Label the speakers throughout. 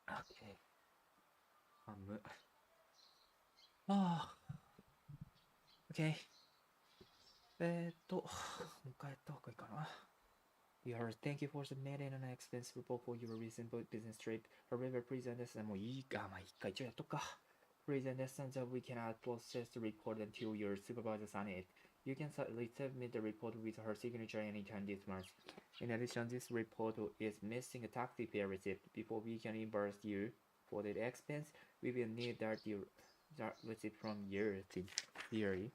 Speaker 1: Okay. ああ、OK。Thank you for submitting an expense report for your recent business trip. However, please understand もういいか、まあ、一回一応やっとくか。Please understand that we cannot process the report until your supervisor sign it. You can submit the report with her signature anytime this month. In addition, this report is missing a taxi fare receipt. Before we can reimburse you for the expense, we will need that receipt from your theory.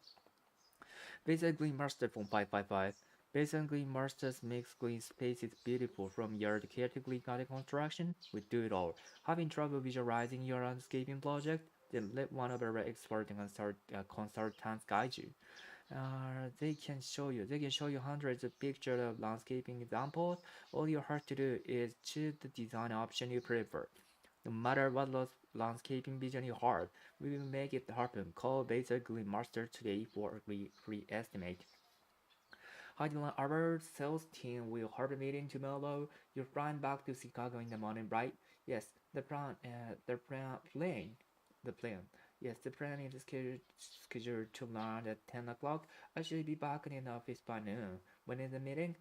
Speaker 1: Basically, master from 555. Basically, masters makes green spaces beautiful from your category construction. We do it all. Having trouble visualizing your landscaping project? Then let one of our expert consultants guide you. They can show you hundreds of pictures of landscaping examples. All you have to do is choose the design option you prefer. No matter what landscaping vision you have, we will make it happen. Call Basically Master today for a free estimate. Our sales team will hold a meeting tomorrow. You're flying back to Chicago in the morning, right? Yes, the plan. Yes, the plan is scheduled to land at 10 o'clock. I should be back in the office by noon. When is the meeting?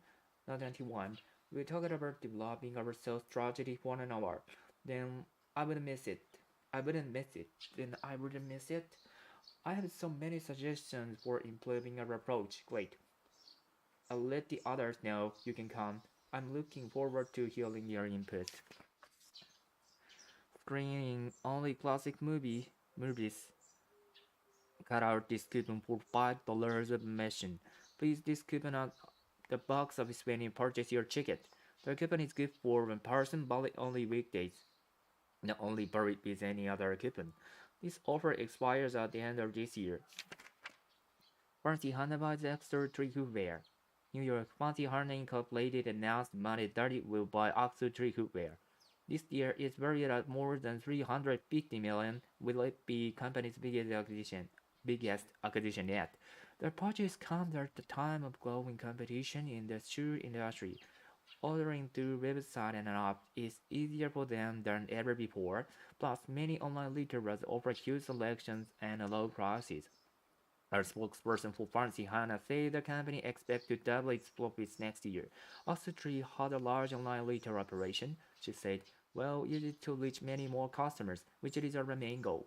Speaker 1: 9:21. We talked about developing our sales strategy for an hour. Then I would miss it. I wouldn't miss it. Then I wouldn't miss it. I have so many suggestions for improving our approach. Great. I'll let the others know you can come. I'm looking forward to hearing your input. Screening only classic movies. Cut out this coupon for $5 of admission. Please this coupon at the box office when you purchase your ticket. The coupon is good for one person, valid only weekdays. Not only buried with any other coupon. This offer expires at the end of this year. Fancy Hannaby's extra tree hoopware. New York Fancy Harness Incorporated announced Monday that it will buy Oxford Tree Hoopware. This year is valued at more than 350 million. Will it be company's biggest acquisition yet? The purchase comes at the time of growing competition in the shoe industry. Ordering through website and app is easier for them than ever before. Plus, many online retailers offer huge selections and low prices. Our spokesperson for Fancy Hana said the company expects to double its profits next year. Oxtree had a large online retail operation, she said. Well, it is to reach many more customers, which is our main goal.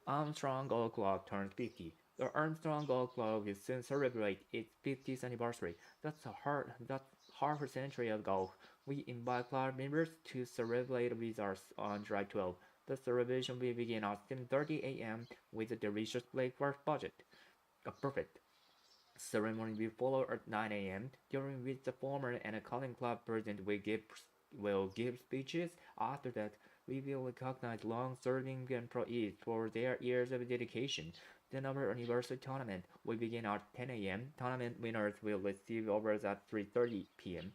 Speaker 1: Armstrong Gold Club turns 50. The Armstrong Gold Club will soon celebrate its 50th anniversary. That's half a century ago. We invite club members to celebrate with us on July 12th. The celebration will begin at 7:30 a.m. with a delicious breakfast budget. Perfect. Ceremony will follow at 9 a.m., during which the former and a calling club president will give speeches. After that, we will recognize long-serving employees for their years of dedication. Then our anniversary tournament will begin at 10 a.m. Tournament winners will receive awards at 3:30 p.m.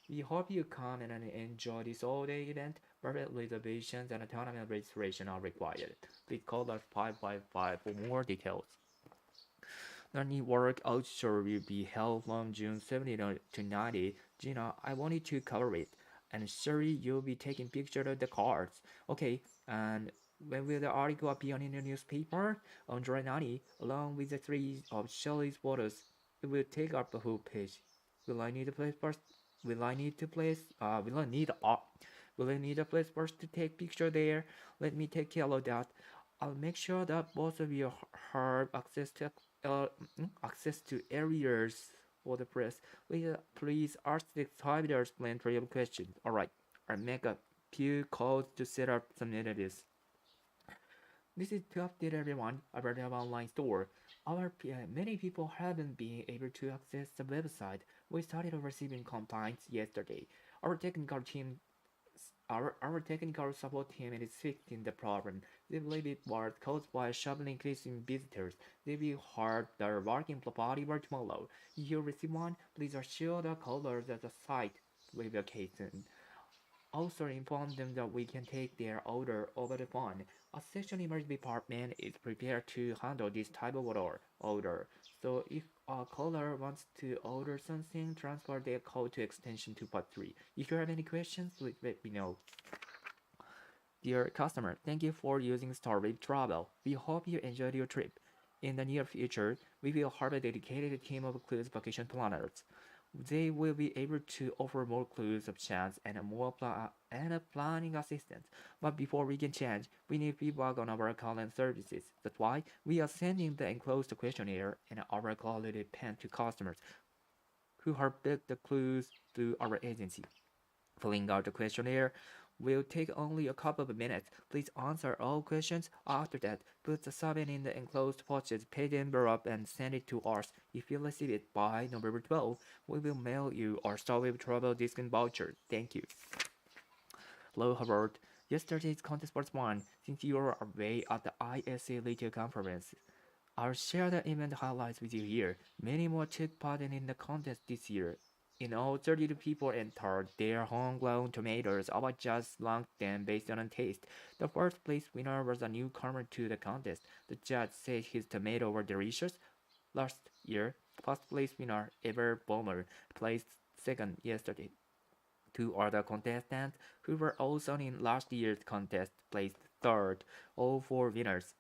Speaker 1: We hope you come and enjoy this all-day event. Private reservations and a tournament registration are required. Please call us 555 for more details. The New Work Outshore will be held from June 17 to 19. Gina, I wanted to cover it. And Sherry, you'll be taking pictures of the cards. Okay, and when will the article appear in the newspaper? On July 90, along with the three of Shelly's photos. It will take up the whole page. Will I need a place first? Will I need to place? Will I need a place first to take picture there? Let me take care of that. I'll make sure that both of you have uh, access to areas for the press. Please ask the submitters plenty of questions. Alright, I'll make a few calls to set up some entities. This is to update everyone about our online store. Many people haven't been able to access the website. We started receiving complaints yesterday. Our technical team our technical support team is fixing the problem. They believe it was caused by sharply increasing visitors. They will hard their working properly by tomorrow. If you receive one, please assure the callers that the site will be okay soon. Also inform them that we can take their order over the phone. A section emergency department is prepared to handle this type of order. So if a caller wants to order something, transfer their call to extension 2.3. If you have any questions, please let me know. Dear customer, thank you for using Starwave Travel. We hope you enjoyed your trip. In the near future, we will have a dedicated team of cruise vacation planners. They will be able to offer more cruise options and a planning assistance. But before we can change, we need feedback on our current services. That's why we are sending the enclosed questionnaire and our quality pen to customers who have booked the cruise through our agency. Filling out the questionnaire will take only a couple of minutes. Please answer all questions. After that, put the survey in the enclosed postage paid envelope and send it to us. If you receive it by November 12, we will mail you our Starwave travel discount voucher. Thank you. Hello, Howard. Yesterday's contest was won. Since you are away at the ISA Retail Conference, I'll share the event highlights with you here. Many more took part in the contest this year. In all, 32 people entered their homegrown tomatoes. Our judge ranked them based on taste. The first place winner was a newcomer to the contest. The judge said his tomatoes were delicious. Last year, first place winner Ever Bomber placed second yesterday. Two other contestants who were also in last year's contest placed third. All four winners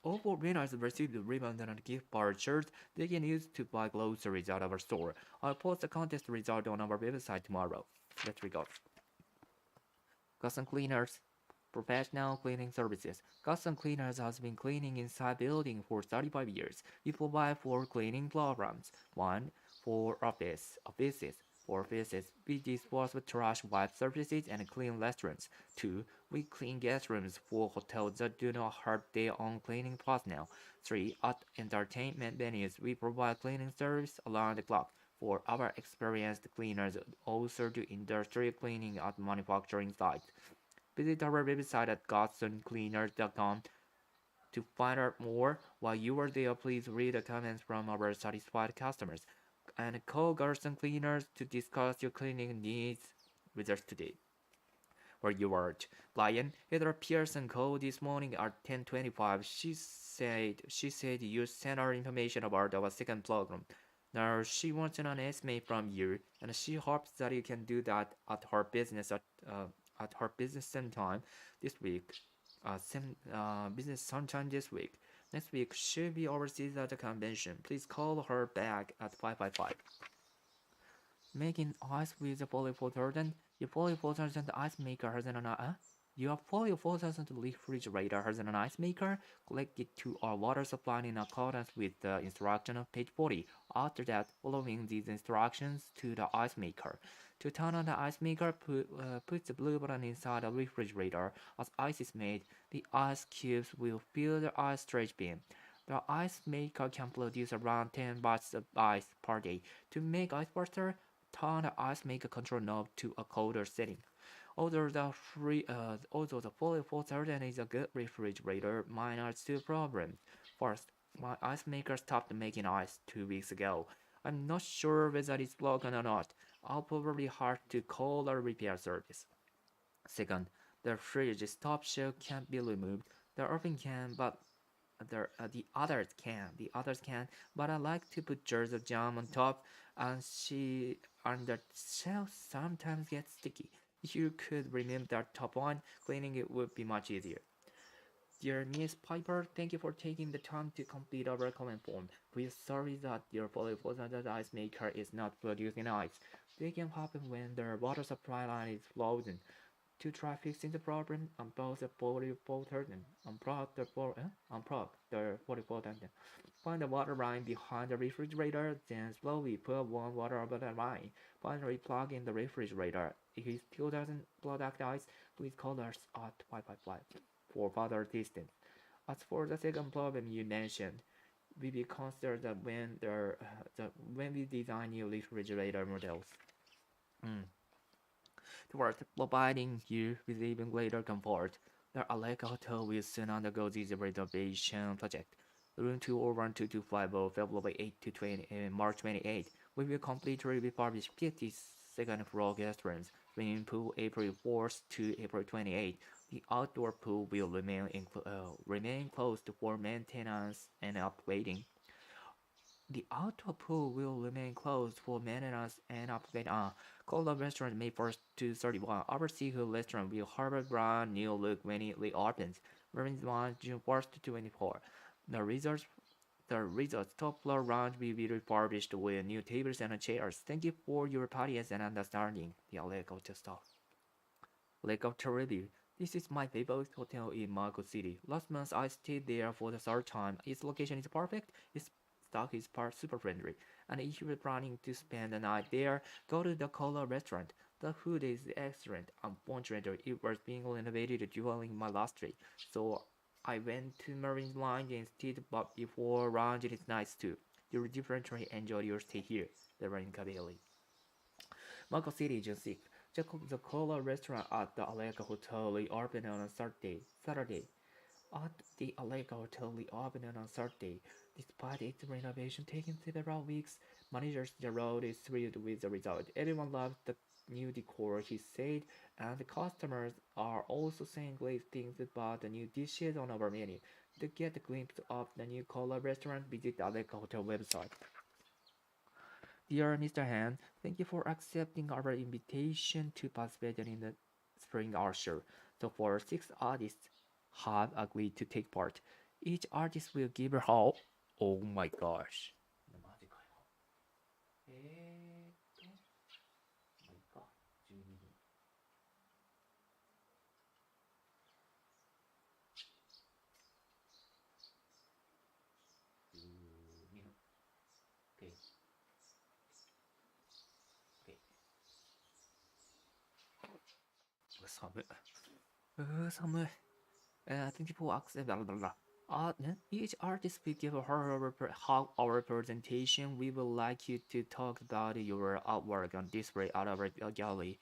Speaker 1: All four winners received ribbons and gift vouchers they can use to buy groceries at our store. I'll post the contest result on our website tomorrow. Let's regards. Custom Cleaners Professional Cleaning Services. Custom Cleaners has been cleaning inside building for 35 years. We provide four cleaning programs. One, for offices. For offices, we dispose of trash, wipe surfaces, and clean restaurants. Two, we clean guest rooms for hotels that do not have their own cleaning personnel. Three, at entertainment venues, we provide cleaning service around the clock. For our experienced cleaners also do industrial cleaning at manufacturing sites. Visit our website at godsundcleaners.com to find out more. While you are there, please read the comments from our satisfied customers and call Garson Cleaners to discuss your cleaning needs with us today. Where you work. Lion, Heather Pearson called this morning at 10:25. She said you sent her information about our second program. Now she wants an estimate from you, and she hopes that you can do that at her business sometime this week. Business sometime this week. Next week she'll be overseas at the convention. Please call her back at 555. Making ice with a polyphoton. Your polyphoton ice maker has an Your polyphoton refrigerator has an ice maker. Connect it to our water supply in accordance with the instruction of page 40. After that, following these instructions to the ice maker. To turn on the ice maker, put the blue button inside the refrigerator. As ice is made, the ice cubes will fill the ice storage bin. The ice maker can produce around 10 batches of ice per day. To make ice faster, turn the ice maker control knob to a colder setting. Although the polyphoton is a good refrigerator, mine are still problems. First, my ice maker stopped making ice 2 weeks ago. I'm not sure whether it's broken or not. I'll probably have to call a repair service. Second, the fridge top shelf can't be removed. The oven can, but the others can. The others can, but I like to put jars of jam on top, and the shelf sometimes gets sticky. If you could remove that top one, cleaning it would be much easier. Dear Miss Piper, thank you for taking the time to complete our comment form. We are sorry that your polyphosphated ice maker is not producing ice. They can happen when the water supply line is frozen. To try fixing the problem, unplug the polyphosphated, unplug the polyphosphated. Find the water line behind the refrigerator, then slowly pour warm water over the line. Finally, plug in the refrigerator. If it still doesn't produce ice, please call us at 555 for further assistance. As for the second problem you mentioned, we will consider that when we design new refrigerator models. Mm. Towards providing you with even greater comfort, the Aleka Hotel will soon undergo this renovation project. Room 2012250, February 8 to 20, March 28. We will completely refurbish 52nd floor guest rooms, swimming pool April 4th to April 28. The outdoor pool will remain closed for maintenance and upgrading. The outdoor pool will remain closed for maintenance and upgrade on. Cola Restaurant May 1st to 31. Our seafood restaurant will have a brand new look when it reopens. Marine One June 1st to 24. The resort's the resort's top floor lounge will be refurbished with new tables and chairs. Thank you for your patience and understanding. The Lake Hotel staff. Lake of Caribbean. This is my favorite hotel in Marco City. Last month I stayed there for the third time. Its location is perfect. Its staff is super friendly. And if you're planning to spend the night there, go to the Cola restaurant. The food is excellent. Unfortunately, it was being renovated during my last trip, so I went to Marine Line instead. But before lunch, it is nice too. You differently enjoy your stay here. The Rain Cabelli. Marco City, June 6th. The Cola restaurant at the Aleka Hotel reopened on Saturday. At the Aleka Hotel reopened on Saturday. Despite its renovation taking several weeks, manager Gerald is thrilled with the result. Everyone loves the new decor, he said, and the customers are also saying great things about the new dishes on our menu. To get a glimpse of the new Cola restaurant, visit the Aleka Hotel website. Dear Mr. Han, thank you for accepting our invitation to participate in the spring art show. So far, six artists have agreed to take part. Each artist will give a how. Oh my gosh. Some thank you for accept blah blah blah. Each artist will give how our presentation. We would like you to talk about your artwork on display at our gallery.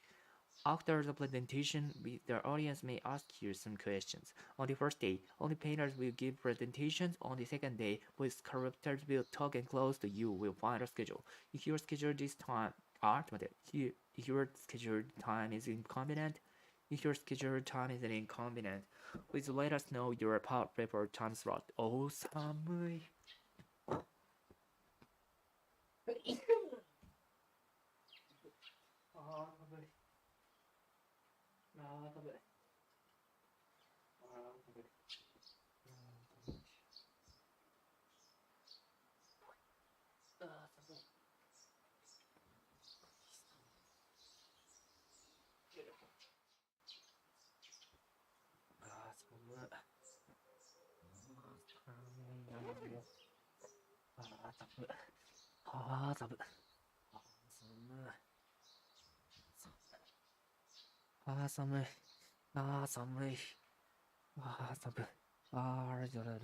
Speaker 1: After the presentation, the audience may ask you some questions. On the first day, only painters will give presentations. On the second day, with characters will talk and close to you will find a schedule. If your schedule this time if your scheduled time is inconvenient, if your scheduled time is inconvenient, please let us know your preferred time slot. Oh,寒い.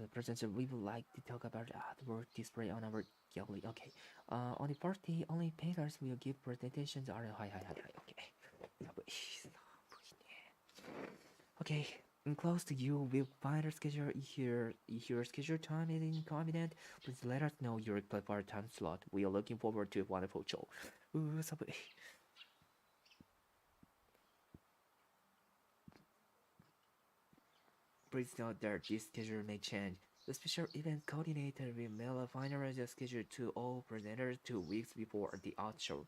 Speaker 1: The presenter, we would like to talk about the artwork display on our gallery. Okay. On the first day, only painters will give presentations. Hi. Okay. Okay. And close to you will find a schedule. If your schedule time is inconvenient, please let us know your preferred time slot. We are looking forward to a wonderful show. Please note that this schedule may change. The special event coordinator will mail a finalized schedule to all presenters 2 weeks before the art show.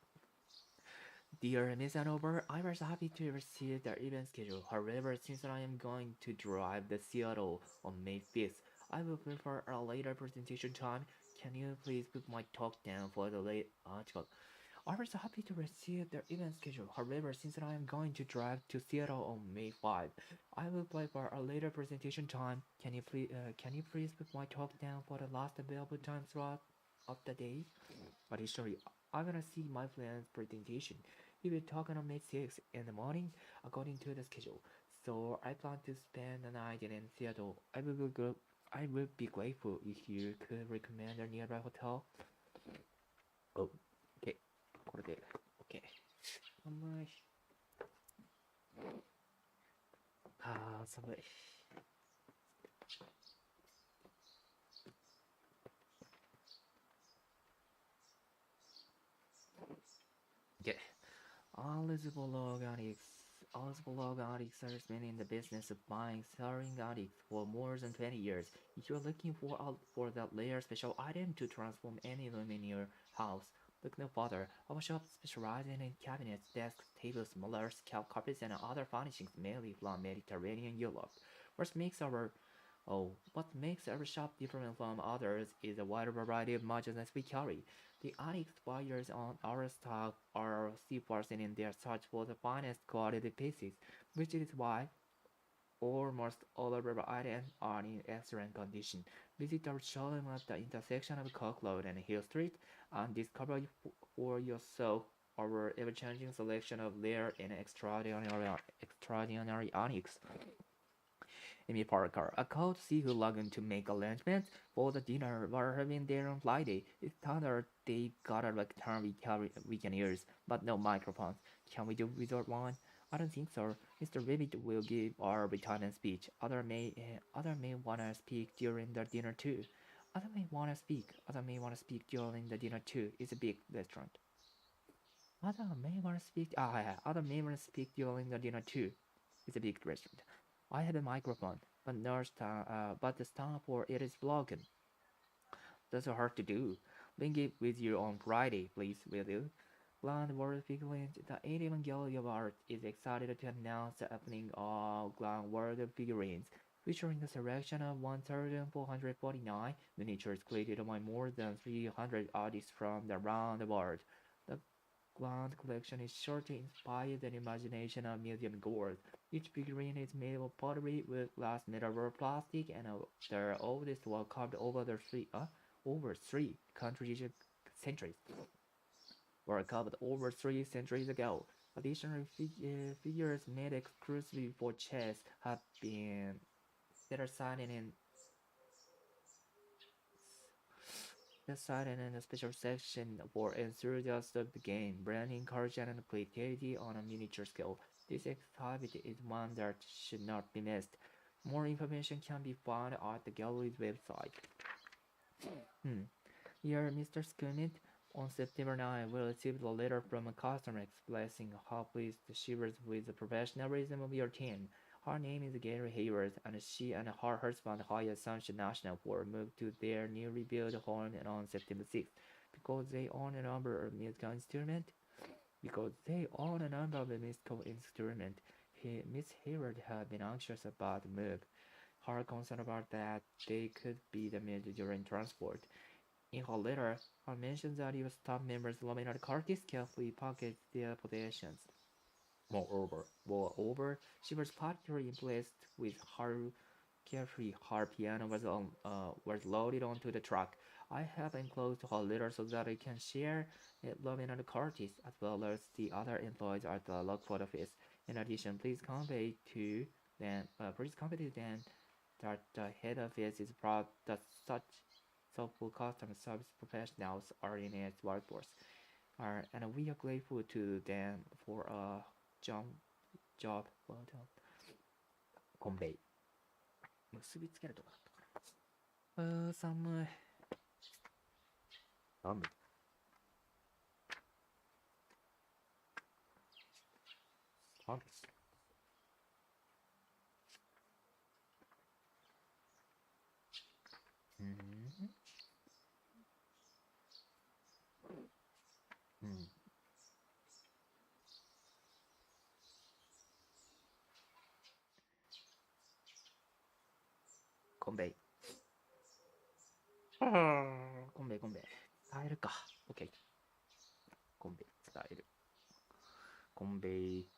Speaker 1: Dear Miss Hanover, I was happy to receive the event schedule. However, since I am going to drive to Seattle on May 5th, I will prefer a later presentation time. Can you please put my talk down for the late article? I was happy to receive the event schedule. However, since I am going to drive to Seattle on May 5, I will apply for a later presentation time. Can you please put my talk down for the last available time slot of the day? Additionally, I wanna see my friend's presentation. We will talk on May 6 in the morning according to the schedule. So I plan to spend the night in Seattle. I would be grateful if you could recommend a nearby hotel. Oh, okay. これで OK。寒い。あー、寒い。Okay. Eligible organics. Eligible organics has been in the business of buying, selling organics for more than 20 years. If you're looking for that rare special item to transform any room in your house, look no further. Our shop specializes in cabinets, desks, tables, mullers, carpets, and other furnishings mainly from Mediterranean Europe. What makes our shop different from others is a wide variety of merchandise we carry. The Onyx buyers on our stock are steadfast in their search for the finest quality pieces, which is why almost all of our items are in excellent condition. Visit our showroom at the intersection of Cook Road and Hill Street and discover for yourself our ever-changing selection of rare and extraordinary onyx. Amy Parker, a called to see who logged to make arrangements for the dinner we're having there on Friday. It turned out they got a return we can use, but no microphones. Can we do without one? I don't think so. Mr. Vivid will give our retirement speech. Other may wanna speak during the dinner too. Other may wanna speak. Other may wanna speak during the dinner too. It's a big restaurant. Other may wanna speak. Yeah. Other may wanna speak during the dinner too. It's a big restaurant. I have a microphone, but but the stand for it is broken. That's hard to do. Bring it with you on Friday, please, will you? Grand World Figurines, the 81 Gallery of Art is excited to announce the opening of Grand World Figurines, featuring a selection of 1,449 miniatures created by more than 300 artists from around the world. The Grand collection is sure to inspire the imagination of museum goers. Each figurine is made of pottery, wood, glass, metal, or plastic, and their oldest were carved over three countries centuries were carved over 3 centuries ago. Additional figures made exclusively for chess have been set aside in a special section for enthusiasts of the game, branding encouragement and creativity on a miniature scale. This exhibit is one that should not be missed. More information can be found at the gallery's website. Hmm. Dear Mr. Skumit, on September 9, we received a letter from a customer expressing how pleased she was with the professionalism of your team. Her name is Gary Hayward, and she and her husband Haya Sunshine National were moved to their newly built home on September 6th because they own a number of musical instruments. Because they own a number of musical instruments, Miss Hayward had been anxious about the move. Her concern about that they could be damaged during transport. In her letter, her mentions that your staff members Laminate Curtis carefully packaged their possessions. Moreover, she was particularly impressed with how carefully her piano was loaded onto the truck. I have enclosed her letter so that I can share it Laminate Curtis as well as the other employees at the Lockport office. In addition, please convey to them that the head office is proud that such thoughtful customer service professionals are in its workforce. And we are grateful to them for a job, job well done. Convey. 結びつけるとこだったかな。寒い。寒い。寒い。うん。うん。コンベイ。コンベイコンベイ。伝えるか。OK。コンベイ伝える。コンベイ。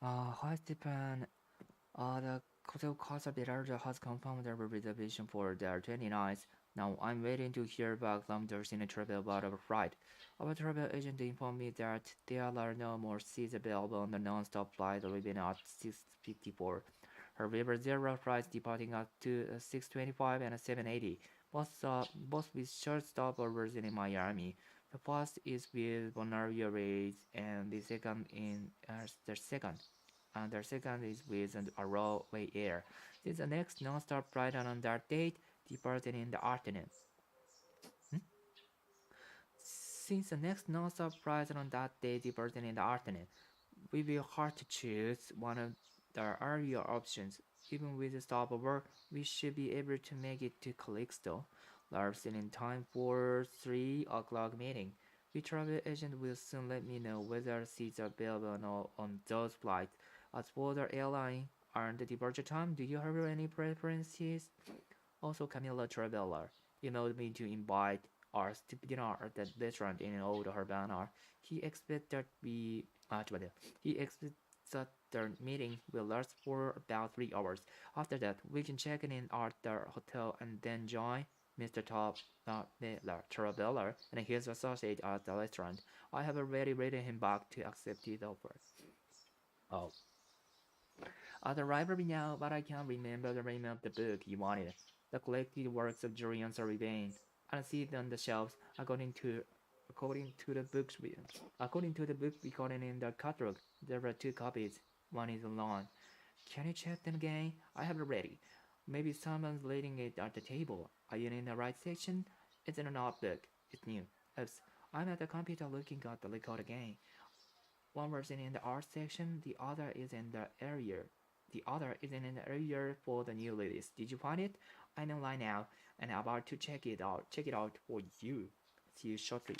Speaker 1: Hi Stephen. The hotel Casa Birarja has confirmed their reservation for their 29th Now I'm waiting to hear back from the in travel about our flight. Our travel agent informed me that there are no more seats available on the non-stop flight leaving at 6:54. However, there are flights departing at 6:25 and 7:80, both with short stopovers in Miami. The first is with Bonaire Airways, and the second is with Arrowway Air. Since the next non-stop flight on that date departing in the afternoon. Hmm? Since the next non-stop flight on that day departing in the afternoon, we will have to choose one of the earlier options. Even with a stopover, we should be able to make it to Calixto, largely in time for 3 o'clock meeting. The travel agent will soon let me know whether seats are available or not on those flights. As for the airline and the departure time, do you have any preferences? Also, Camilla Traveller emailed me to invite us to dinner at the restaurant in Old Havana. He expects that we he expects that the meeting will last for about 3 hours. After that, we can check in at the hotel and then join Mr. Traveller and his associate at the restaurant. I have already written him back to accept his offer. Oh, at the library now, but I can't remember the name of the book you wanted. The collected works of Julian Sorribane. I see it on the shelves according to the books we according to the book recording in the catalog. There are two copies. One is alone. Can you check them again? I have it ready. Maybe someone's leaving it at the table. Are you in the right section? It's in an art book. It's new. Oops. I'm at the computer looking at the record again. One was in the art section, the other is in the area for the new release. Did you find it? I'm online now and I'm about to check it out. Check it out for you. See you shortly.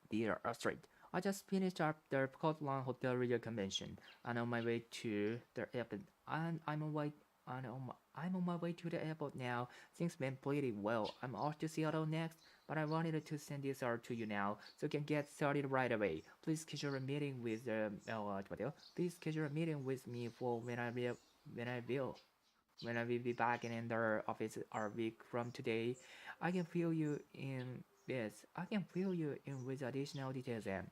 Speaker 1: Dear Astrid, I just finished up the Scotland Hotel Radio Convention and on my way to the airport. And I'm on my way to the airport now. Things went pretty well. I'm off to Seattle next, but I wanted to send this out to you now so you can get started right away. Please schedule a meeting with please schedule a meeting with me for when I will when I will be back in the office a week from today. I can fill you in I can fill you in with additional details and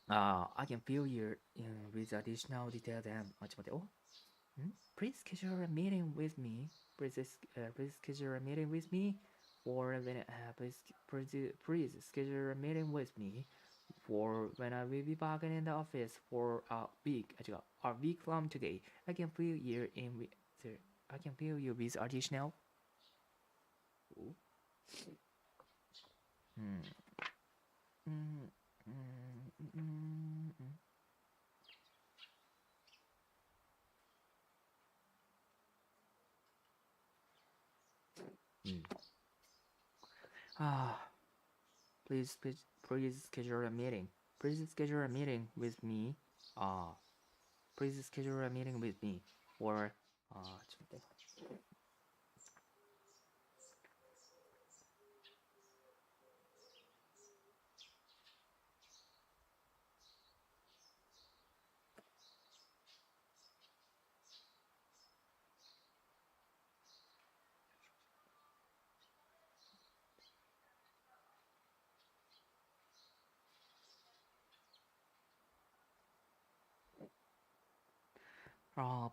Speaker 1: I can fill you in with additional details and please schedule a meeting with me. Please schedule a meeting with me for when please schedule a meeting with me for when I will be back in the office for a week from today. I can fill you in with I can fill you with additional. Ooh. Hmm. Mm, mm, mm, mm, mm. Ah, please schedule a meeting. Please schedule a meeting with me. Ah, please schedule a meeting with me for something.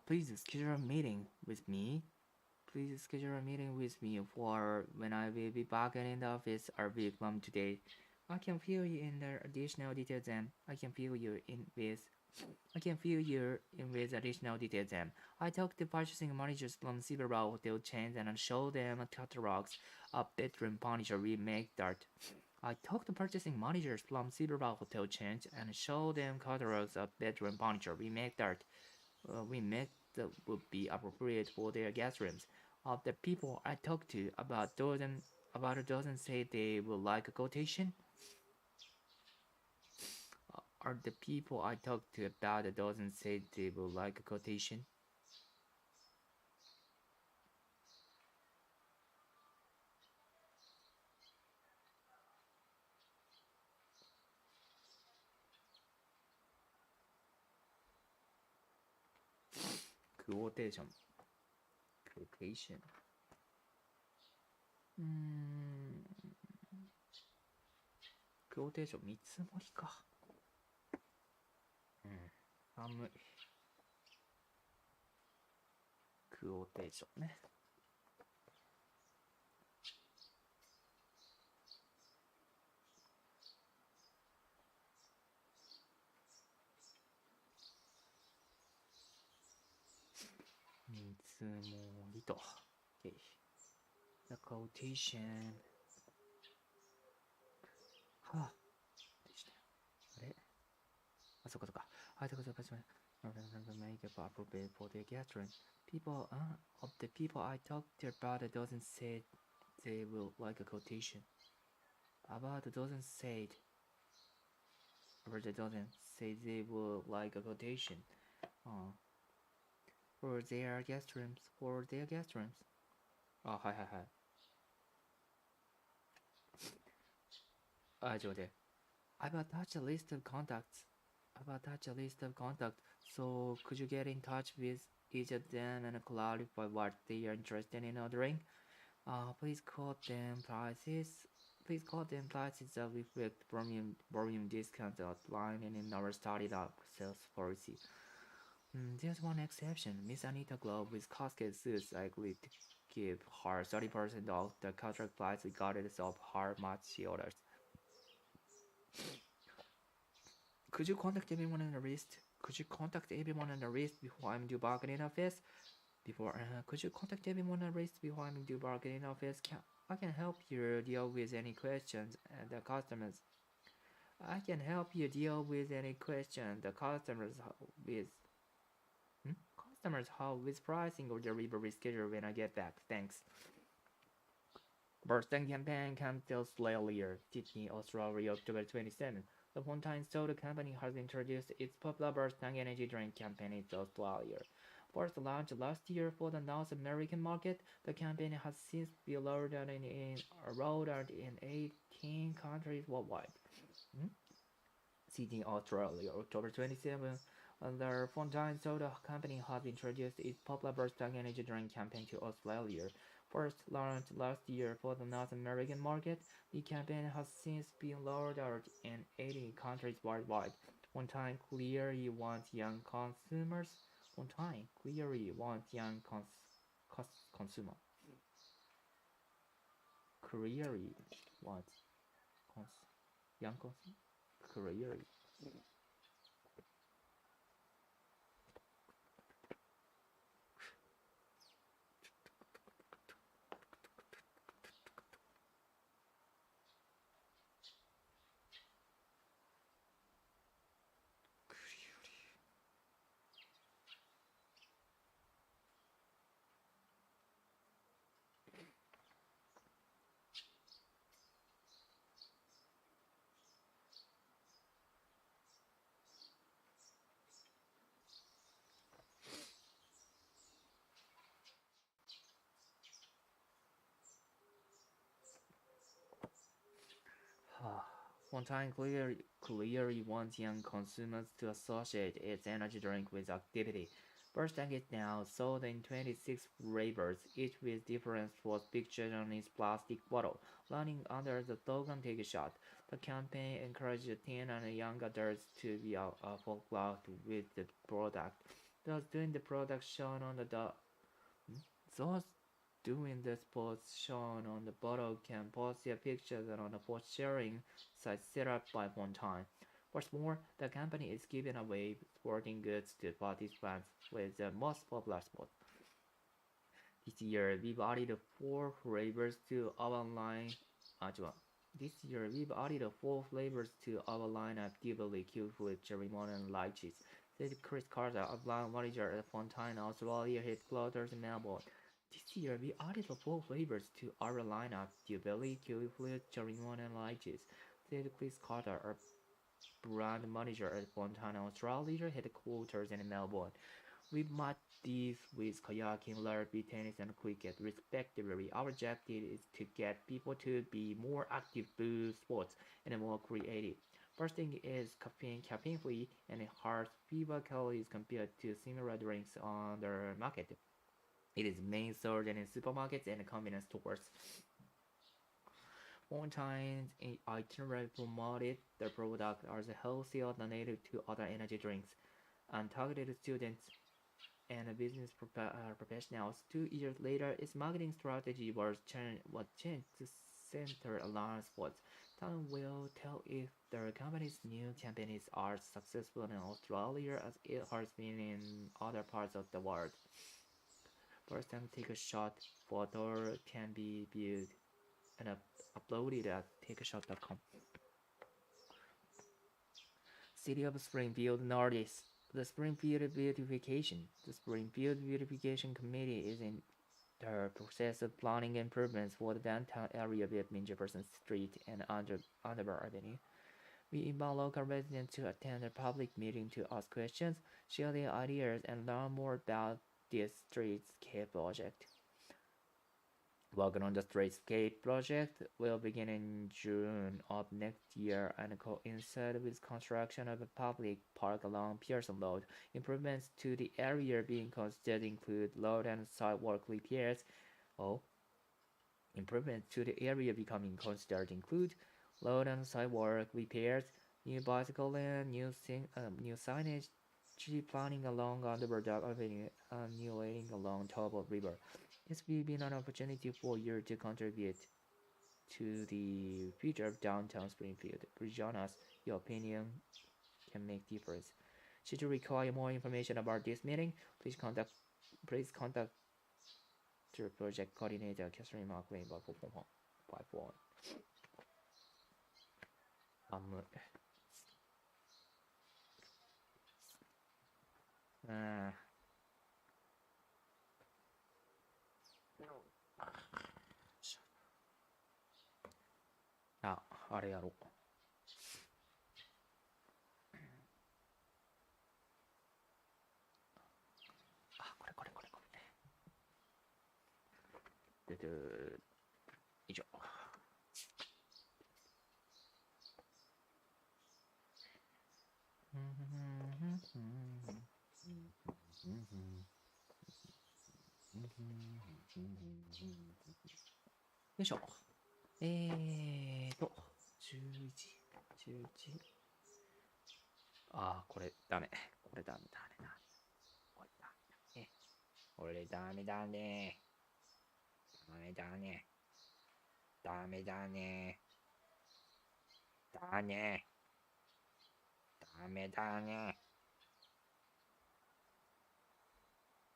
Speaker 1: Please schedule a meeting with me. Please schedule a meeting with me for when I will be back in the office a week from today. I can fill you in the additional details and I can fill you in with additional details and I talked to purchasing managers from several hotel chains and showed them catalogs of bedroom furniture we make that. I talked to purchasing managers from several hotel chains and showed them catalogs of bedroom furniture we make that would be appropriate for their guest rooms. Of the people I talked to, about a dozen said they would like a quotation. Are the people I talked to about a dozen said they would like a quotation? Quotation. Quotation. うーん、クオーテーション見積もりか。うん。寒い。クオーテーションね。見積もりと。Okay. The quotation. はあ。でしたよ。あれあ、そっかそっか。はい、ということで、make it appropriate for the gathering. People, of the people I talked about it doesn't say they will like a quotation. About a dozen said, or the dozen say they will like a quotation. Uh, for their guest rooms, for their guest rooms. あ、はいはいはい。あ、ちょっと待って。I've attached a list of contacts. I've attached a list of contacts. So could you get in touch with each of them and clarify what they are interested in ordering? Please quote them prices. Please quote them prices that reflect volume discounts outlined in our started up sales policy. There's one exception. Miss Anita Globe with casket suits agreed to give her 30% off the contract price regardless of how much she orders. Could you contact everyone on the list? Could you contact everyone on the list before I'm due bargaining office? Could you contact everyone on the list before I'm due bargaining office? I can help you deal with any questions and the customers. I can help you deal with any question the customers with. Customers have with pricing or delivery schedule when I get back. Thanks. Bursting campaign comes till earlier. Sydney, Australia, October 27th. The Fontaine Soda Company has introduced its popular Bursting energy drink campaign in Australia. First launched last year for the North American market, the campaign has since been rolled out in 18 countries worldwide. Sydney, Australia, October 27th. The Fontaine Soda Company has introduced its popular Bursting energy drink campaign to Australia. First launched last year for the North American market, the campaign has since been rolled out in 80 countries worldwide. Fontaine clearly wants young consumers. Fontaine clearly wants young consumer. Clearly wants young consumer. Clearly. Fontaine clearly wants young consumers to associate its energy drink with activity. Bursting is now sold in 26 flavors, each with different sports pictures on its plastic bottle. Running under the slogan "Take a Shot," the campaign encourages teen and young adults to be folklore with the product. Thus, doing the product shown on the those doing the sports shown on the bottle can post their pictures on the post sharing site set up by Fontaine. What's more, the company is giving away sporting goods to participants with the most popular sports. This year, we've added four flavors to our line. This year, we've added four flavors to our lineup: Jubilee, Q Flip, Cherry Lemon, and Lychees. Said Chris Carter, a blind manager at Fontaine Australia headquarters in Melbourne. This year, we added four flavors to our lineup: Jubilee, Q Flip, Cherry Lemon, and Lychees. Said Chris Carter, a brand manager at Fontaine Australia headquarters in Melbourne. We match these with kayaking, rugby, tennis, and cricket, respectively. Our objective is to get people to be more active through sports and more creative. First thing is caffeine free and it has fewer calories compared to similar drinks on the market. It is main sold in supermarkets and convenience stores. On-time itinerary promoted the product as a healthy alternative to other energy drinks and targeted students and business professionals. 2 years later, its marketing strategy was changed to center around sports. Time will tell if the company's new campaigns are successful in Australia as it has been in other parts of the world. First time take a shot photo can be viewed and uploaded at takeshot.com. City of Springfield Northeast. The Springfield Beautification Committee is in the process of planning improvements for the downtown area between Jefferson Street and Underbar Avenue. We invite local residents to attend a public meeting to ask questions, share their ideas, and learn more about this streetscape project. Working on the streetscape project will begin in June of next year and coincide with construction of a public park along Pearson Road. Improvements to the area being considered include road and sidewalk repairs. Improvements to the area becoming considered include road and sidewalk repairs, new bicycle lane, new signage, tree planting along Underwood Avenue, and new lighting along top of river. This will be an opportunity for you to contribute to the future of downtown Springfield. Please join us. Your opinion can make difference. Should you require more information about this meeting, please contact the project coordinator Catherine McLean by 451.あれやろう。以上。よいしょ。11。これダメ。これダメだね。これダメだね。これダメだね。ダメだね。ダメだね。だね。ダメだね。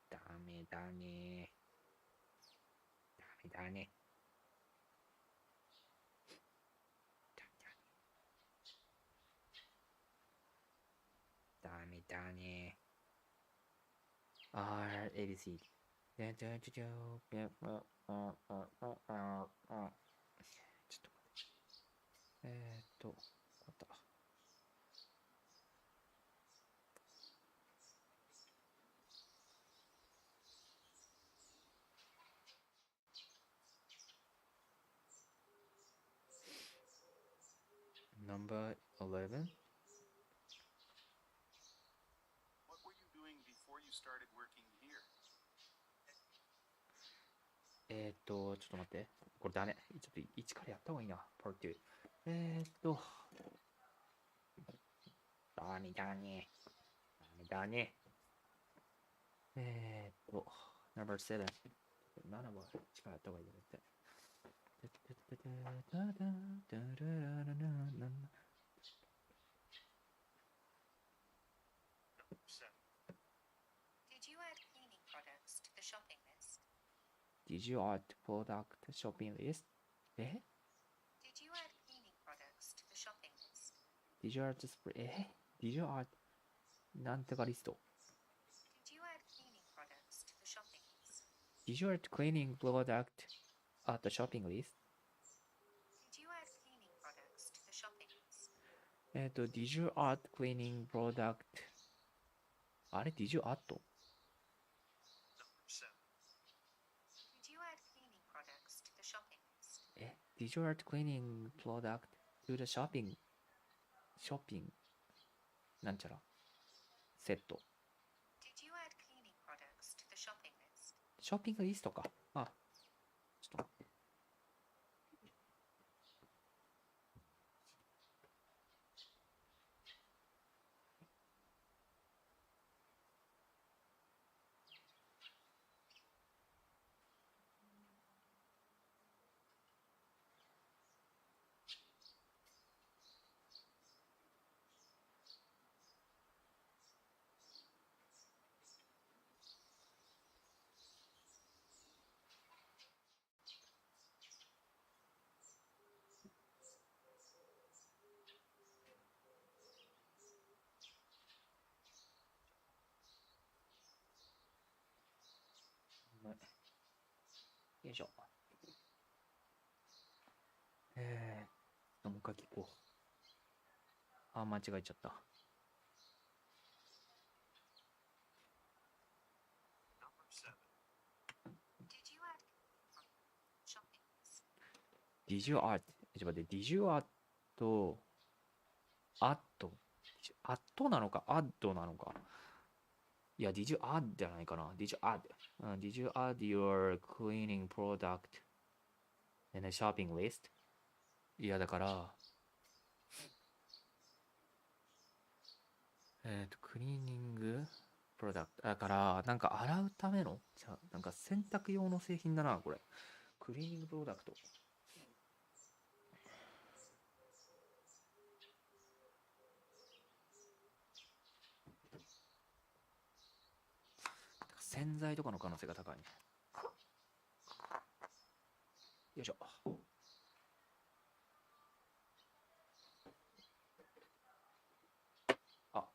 Speaker 1: ダメだね。ダメだね。ダメだね。ABC。ちょっと待って。こった。Number 11.
Speaker 2: What were you doing before you started working here?
Speaker 1: ちょっと待って。これダメ。ちょっと1からやった方がいいな。Part 2。ダメだね。ダメだね。Number 7。7は1からやった方がいいよ、絶対。
Speaker 3: Did you add cleaning products to the shopping list?
Speaker 1: Did you add product shopping list?
Speaker 3: Did you add cleaning products to the shopping list?
Speaker 1: Did you add Did you add なんとかリスト
Speaker 3: Did you add cleaning products to the shopping list?
Speaker 1: Did you add cleaning product at the shopping list?
Speaker 3: Did you add cleaning products to the shopping list?
Speaker 1: Did you add cleaning product あれ Did you add?
Speaker 2: Number 7.
Speaker 3: Did you add cleaning products to the shopping list?
Speaker 1: Did you add cleaning product to the shopping なんちゃらセット
Speaker 3: Did you add cleaning products to the shopping list?
Speaker 1: ショッピングリストかちょっと待ってよいしょ。もう一回聞こう。あ、間違えちゃった。
Speaker 2: Number 7.
Speaker 3: Did you add shopping list?
Speaker 1: Did you add? ちょっと待って、Did you add? アット。アットなのか、アッドなのか。いや、Did you add じゃないかな。Did you add? Did you add your cleaning product in a shopping list? いや、だから、クリーニングプロダクト。だから、なんか洗うための、じゃあ、なんか洗濯用の製品だな、これ。クリーニングプロダクト。洗剤とかの可能性が高いね。よいしょ。あ、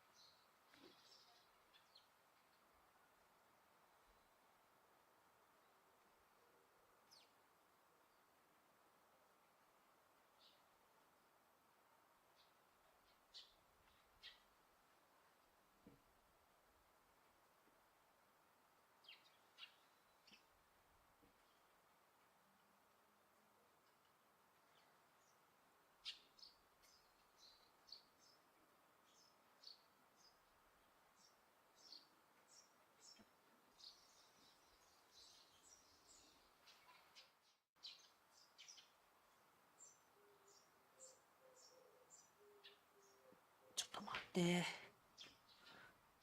Speaker 1: ちょっと待って。よ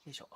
Speaker 1: いしょ。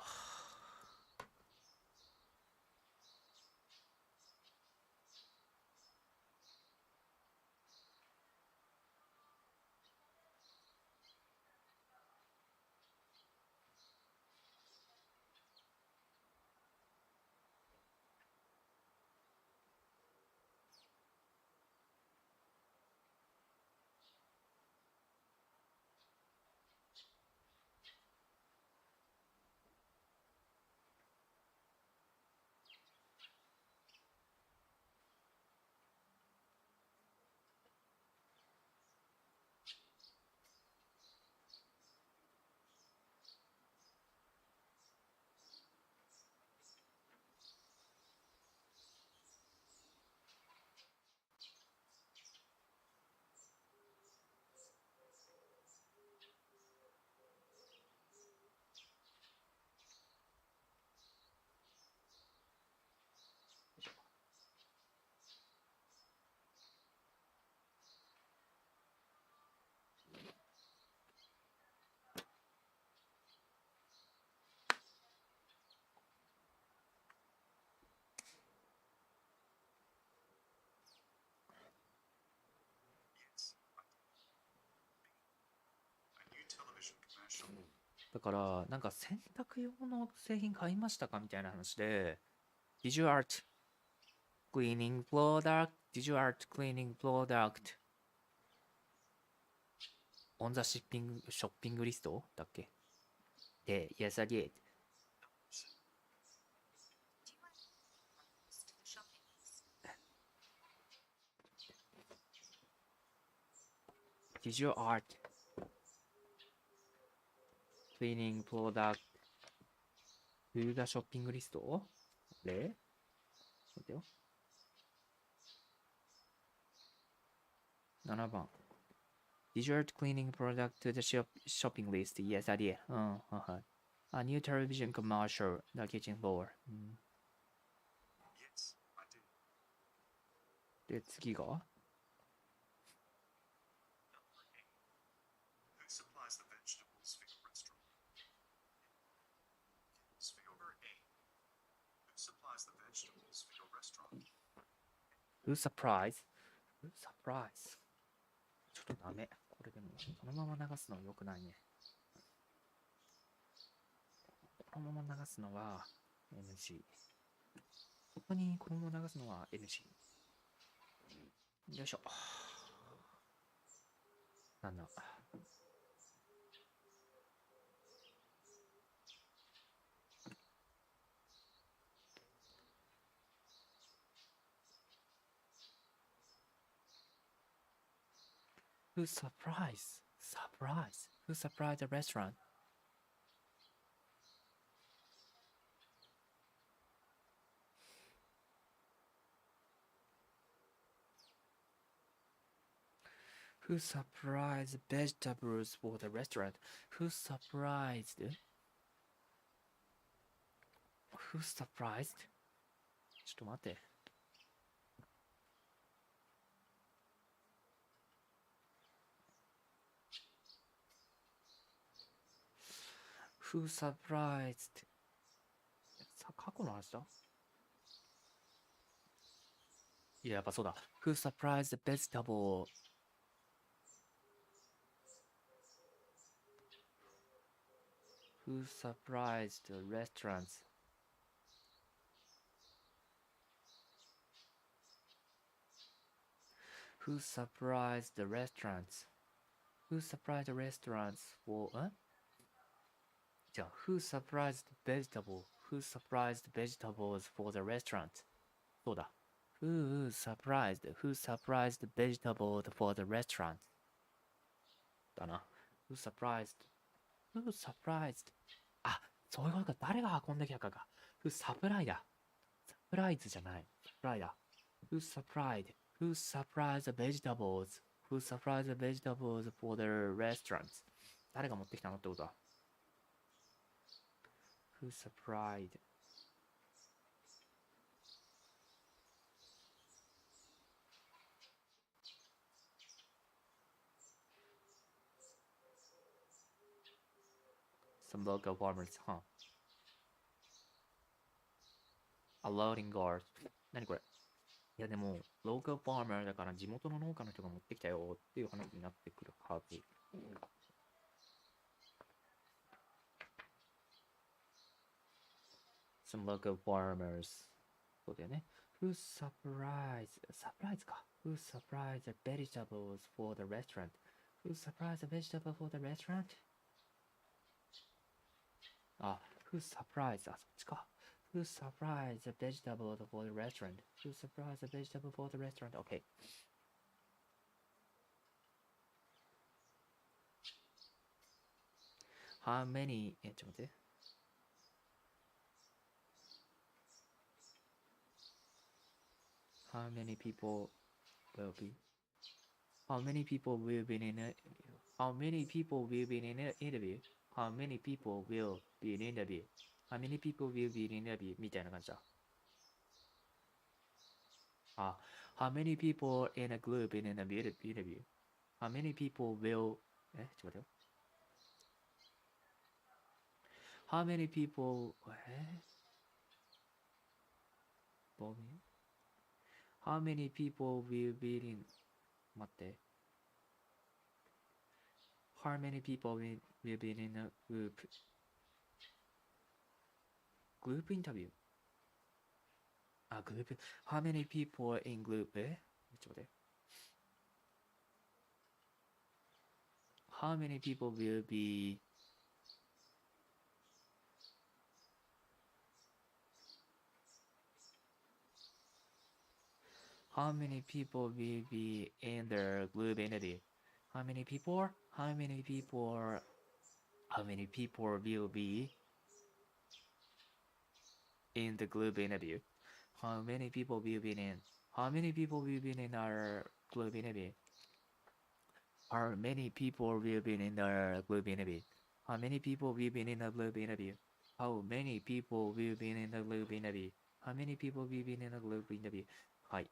Speaker 2: Yes. A new television commercial.
Speaker 1: だから、なんか洗濯用の製品買いましたかみたいな話で、Did you art cleaning product? Did you art cleaning product on the shopping list? だっけで、Yes, I did.
Speaker 3: Did you add products to the shopping list?
Speaker 1: Did you art cleaning product to the shopping list? で、待ってよ。7番。Did you add cleaning product to the shopping list? Yes, I did. うん、はいはい。A new television commercial, the kitchen floor. うん、
Speaker 2: Yes, I did.
Speaker 1: で、次が
Speaker 2: Number 8. Who supplies the vegetables for your restaurant? Yes, for your Who supplies the vegetables for your restaurant?
Speaker 1: Who surprise? Who surprise? ちょっとダメ。これでも、このまま流すのは良くないね。このまま流すのは NG。本当にこのまま流すのは NG。よいしょ。なんだ。Who's surprised? Surprise. Who surprised the restaurant? Who surprised vegetables for the restaurant? Who surprised? Who surprised? ちょっと待って。Who surprised? さ、過去の話だ。いや、やっぱそうだ。Who surprised the vegetable? Who surprised the restaurants? Who surprised the restaurants? Who surprised the restaurants for,じゃあ、Who surprised vegetable? Who surprised vegetables for the restaurant? そうだ。Who surprised vegetables for the restaurant? だな。Who surprised? あ、そういうことか。誰が運んできたかか。Who supplied だ。サプライズじゃない。サプライだ。Who supplied the vegetables? Who supplied the vegetables for the restaurants? 誰が持ってきたのってことだ。Who supplied? Some local farmers, huh? A loading guard. 何これ。いやでも、ローカルファーマーだから地元の農家の人が持ってきたよっていう話になってくるはず。Some local farmers. そうだよね。Who surprised? サプライズか。Who surprised the vegetables for the restaurant? Who surprised the vegetable for the restaurant? あ、Who surprised? あ、そっちか。Who surprised the vegetable for the restaurant? Who surprised the vegetable for the restaurant? Okay. How many? ちょっと待って。How many people will be? How many people will be in a? How many people will be in an interview? How many people will be in interview? How many people will be in interview? みたいな感じだ。あ、How many people in a group in an interview? How many people will? ちょっと待ってよ。How many people? How many people will be in? 待って。How many people will be in a group? Group interview? あ、グループ。How many people in group? ちょっと待って。How many people will be How many people will be in the group interview? How many people? How many people? How many people will be in the group interview? How many people will be in? How many people will be in our group interview? How many people will be in the group interview? How many people will be in the group interview? How many people will be in the group interview? How many people will be in the group interview? はい。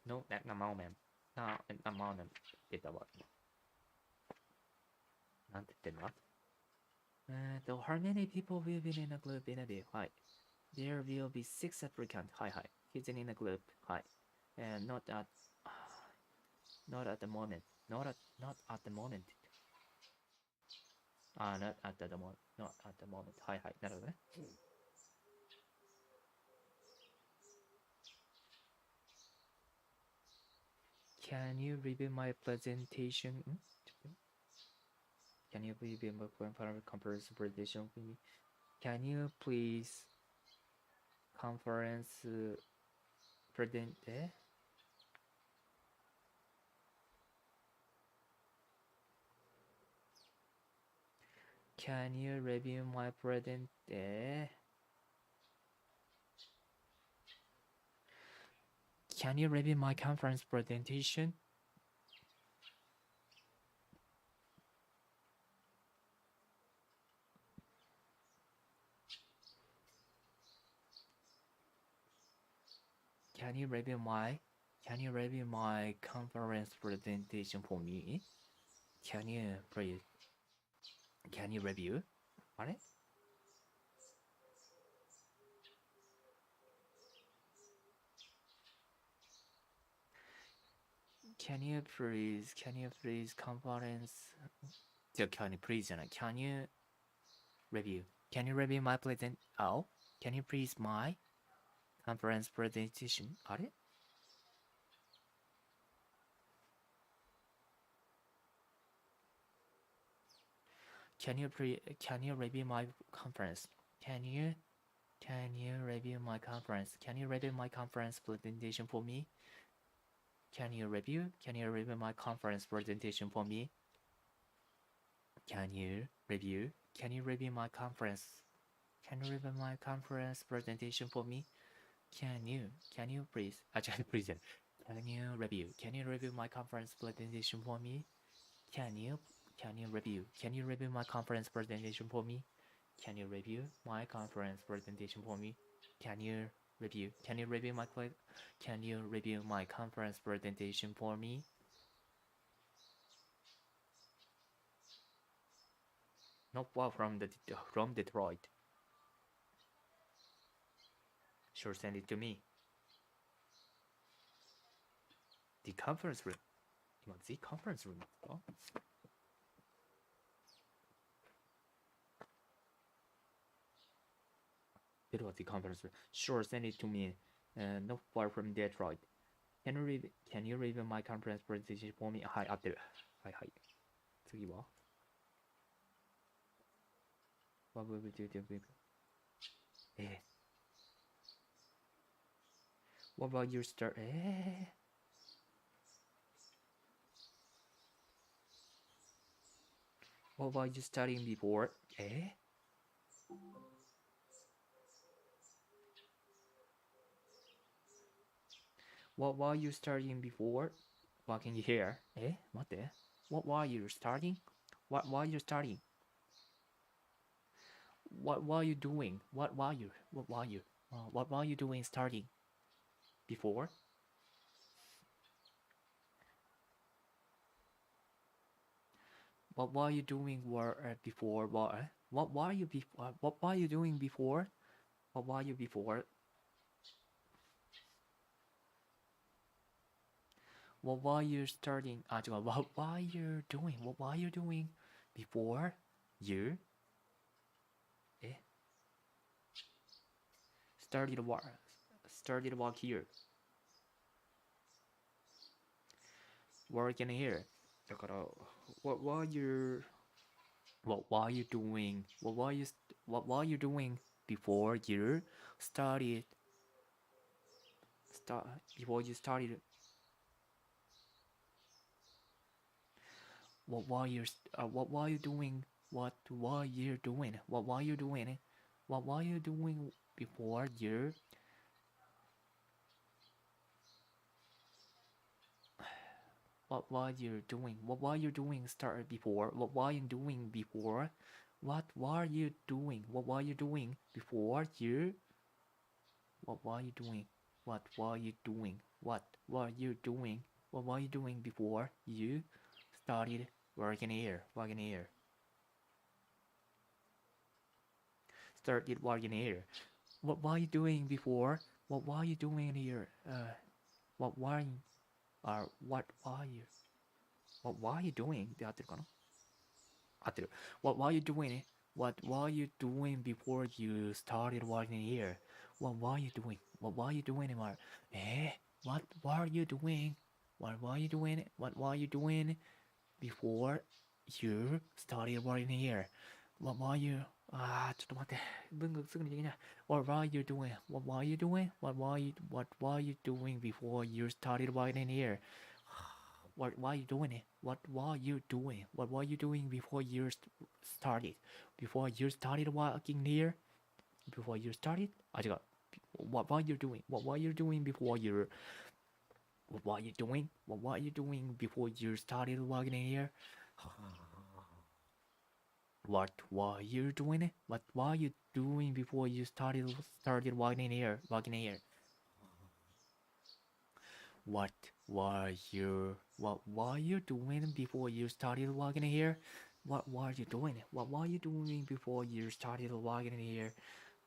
Speaker 1: No, that's not moment. No, it's not moment. 出たわ。なんて言ってんだHow many people will be in a group interview? はい。There will be 6 applicants. はいはい。He's in a group. はい。And not at the moment. Not at the moment. Not at the moment. Not at the moment. はいはい。なるほどね。Can you review my presentation? Can you please be my conference presentation with me? Can you please conference present? Can you review my present? Can you review my conference presentation? Can you review my conference presentation for me? Can you please? Can you review? あれ Can you please conference? Can you please じゃない Can you review? Can you review my present? Oh, can you please my conference presentation? あれ Can you review my conference? Can you review my conference? Can you review my conference presentation for me? Can you review my conference presentation for me? Can you review my conference? Can you review my conference presentation for me? Can you please? あ、違う、please じゃない Can you review my conference presentation for me? Can you review my conference presentation for me? Can you review my conference presentation for me? Can you review my conference presentation for me? Not far from Detroit. Sure, send it to me. The conference room. 今 the conference room ですか It was the conference room. Sure, send it to me. Not far from Detroit. Can you read my conference presentation for me? はい、合ってる。はいはい。次は What will we do? What about your start? What about you studying before? What were you studying before? What can you hear? 待って。What were you studying? What were you studying? What were you doing? What were you doing studying before? What were you doing before? What were you doing before? What were you before? What were you studying? What were you doing? What were you doing before you started work here? Working here. だから what were you doing? What were you doing before you started? Before you started. What were you doing? What were you doing? What were you doing? What were you doing before you? What were you doing? What were you doing started before? What were you doing before? What were you doing? What were you doing before you? What were you doing? What were you doing? What were you doing? What were you doing before you started working here? Started working here. What were you doing before? What were you doing here? What were you doing? で合ってるかな合ってる。What were you doing? What were you doing before you started working here? What were you doing? What were you doing? What were you doing? What were you doing? What were you doing before you started working here? What were you? ちょっと待って。文がすぐにできない。What were you doing? What were you doing? What were you doing before you started working here? What were you doing? What were you doing? What were you doing before you started? Before you started working here? Before you started? あ、違う。What were you doing? What were you doing before you What were you doing? What were you doing before you started working here? What were you doing? What were you doing before you started working here? Working here. What were you doing before you started working here? What were you doing? What were you doing before you started working here?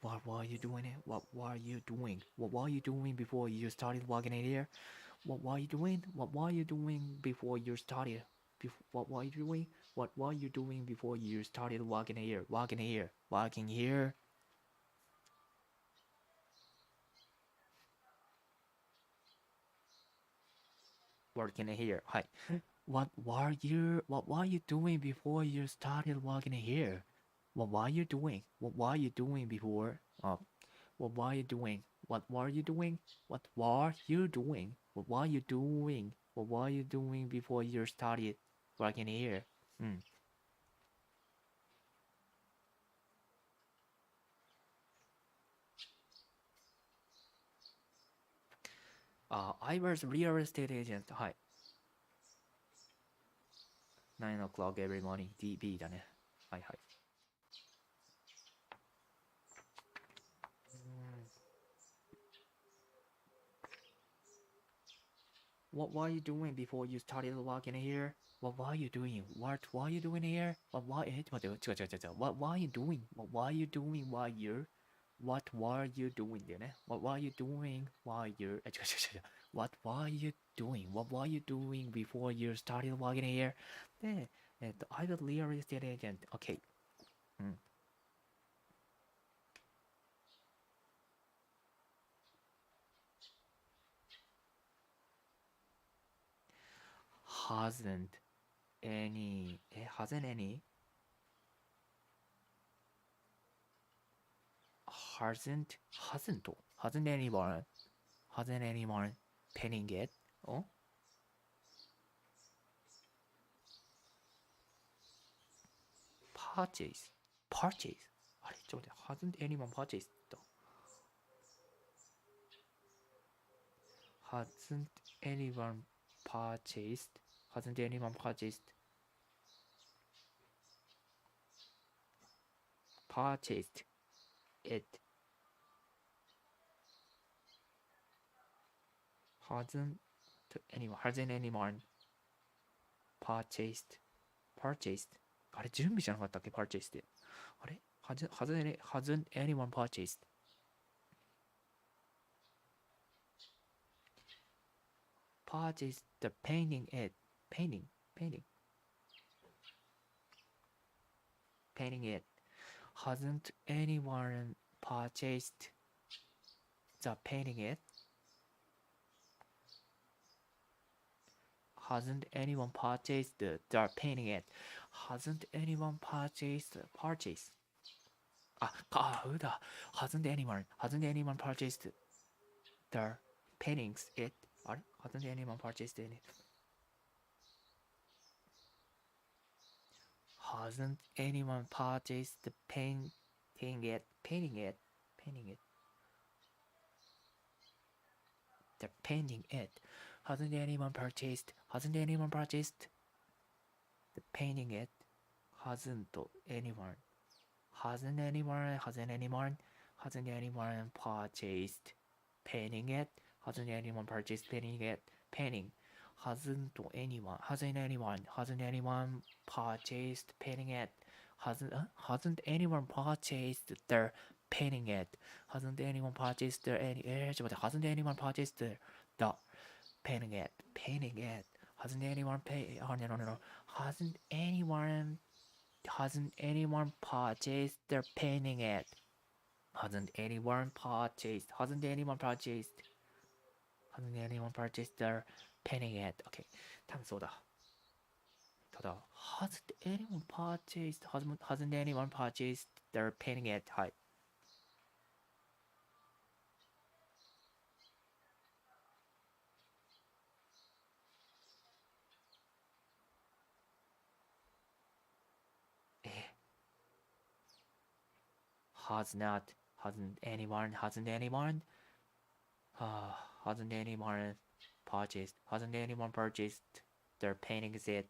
Speaker 1: What were you doing? What were you doing? What were you doing before you started working here? What were you doing? What were you doing before you started? What were you doing? What were you doing before you started working here? Working here. Working here. Working here. はい。What were you doing before you started working here? What were you doing? What were you doing before? What were you doing? What were you doing? What were you doing? What were you doing? What were you doing before you started working here? うん。I was real estate agent. はい。9 o'clock every morning. DB だね。はいはい。What were you doing before you started working here? What were you doing? What were you doing here? What were 待って、違う違う違う違う。What were you doing? What were you doing while you? What were you doing だよね。What were you doing while you? 違う違う違う。What were you doing? What were you doing before you started working here? で、I was real estate agent. Okay. うん。hasn't any hasn't any hasn't anyone penning it? お purchase あれちょっと待って hasn't anyone purchased と hasn't anyone purchased hasn't anyone purchased it hasn't anyone purchased あれ準備じゃなかったっけ purchase ってあれ hasn't anyone purchased the painting it painting it hasn't anyone purchased the painting it hasn't anyone purchased the painting it hasn't anyone purchased purchase うだ hasn't anyone purchased the paintings it あれ hasn't anyone purchased it hasn't anyone purchased the painting it the painting it hasn't anyone purchased the painting it hasn't anyone purchased painting it hasn't anyone purchased painting it painting hasn't anyone purchased painting it hasn't anyone purchased the painting it hasn't anyone purchased theちょっと待って hasn't anyone purchased the painting it hasn't anyone pay oh no hasn't anyone purchased the painting it hasn't anyone purchased the painting it okay 多分そうだただ hasn't anyone purchased their painting yet? はい。hasn't anyone hasn't anyone purchased their paintings yet?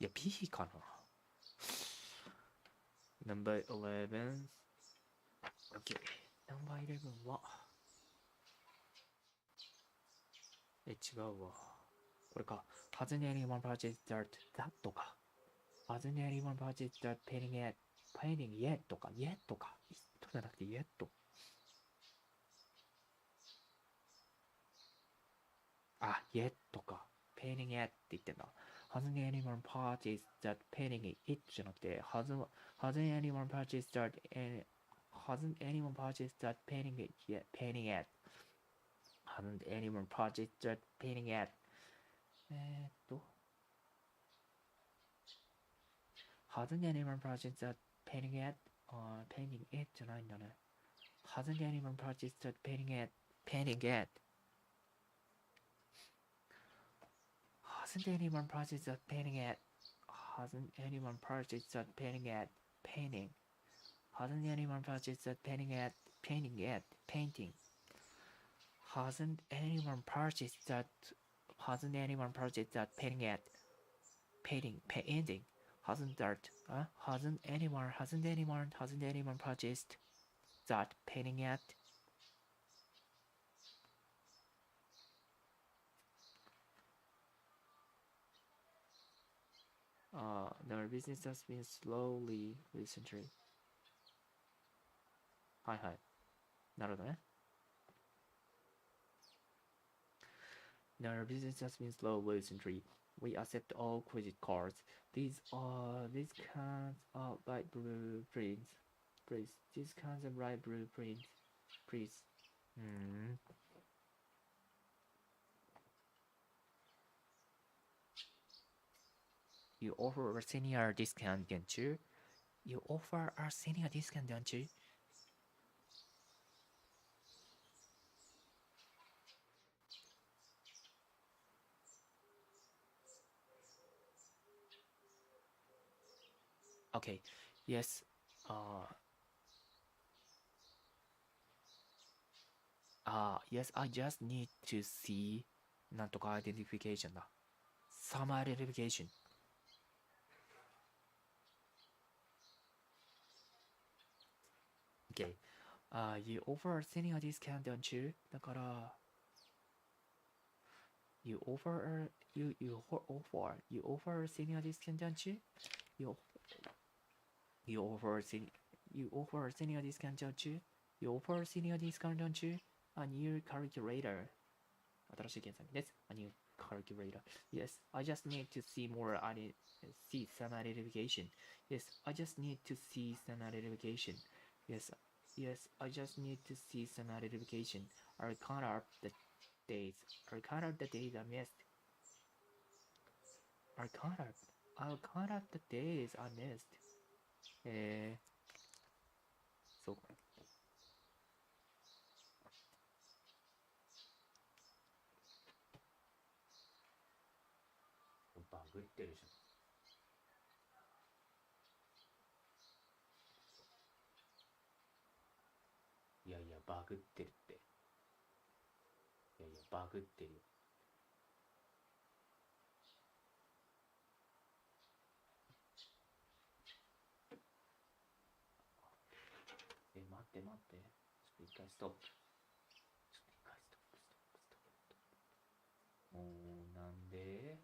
Speaker 1: いや B かな。Number 11 OK Number 11は違うわ。これか。Hasn't anyone purchased that か。Hasn't anyone purchased that painting yet とか yet とか。じゃなくて yet。あ、yet とか。painting yet って言ってんだ。Hasn't anyone purchased that painting it じゃなくて hasn't anyone purchased that hasn't anyone purchased that painting yet hasn't anyone purchased that painting yet hasn't anyone purchased that painting yet painting it じゃないんだね。hasn't anyone purchased that painting yet hasn't anyone purchased that painting yet hasn't anyone purchased that painting yet painting hasn't anyone purchased that painting yet painting hasn't anyone purchased that painting yet painting hasn't anyone purchased that painting yet their business has been slowly recently はいはいなるほどねTheir business has been slow recently. We accept all credit cards. These cans are light blueprints. Please. These cans are light blueprints. Please. You offer a senior discount, don't you? You offer a senior discount, don't you? Okay. Yes. Yes, I just need to see なんとか identification だ。Some identification. Okay. You offer senior discount, don't you? だから、you offer senior discount, don't you? You offer senior discount, don't you? You offer senior discount, don't you? A new calculator. 新しい計算機です。A new calculator. Yes, I just need to see some identification. Yes, I just need to see some identification. Yes, I just need to see some identification. I'll count up the days. I missed. I'll count up the days I missed. そうか。バグってるじゃん。いやいや、バグってるって。いやいや、バグってるよ。待って。ちょっと一回ストップ。なんで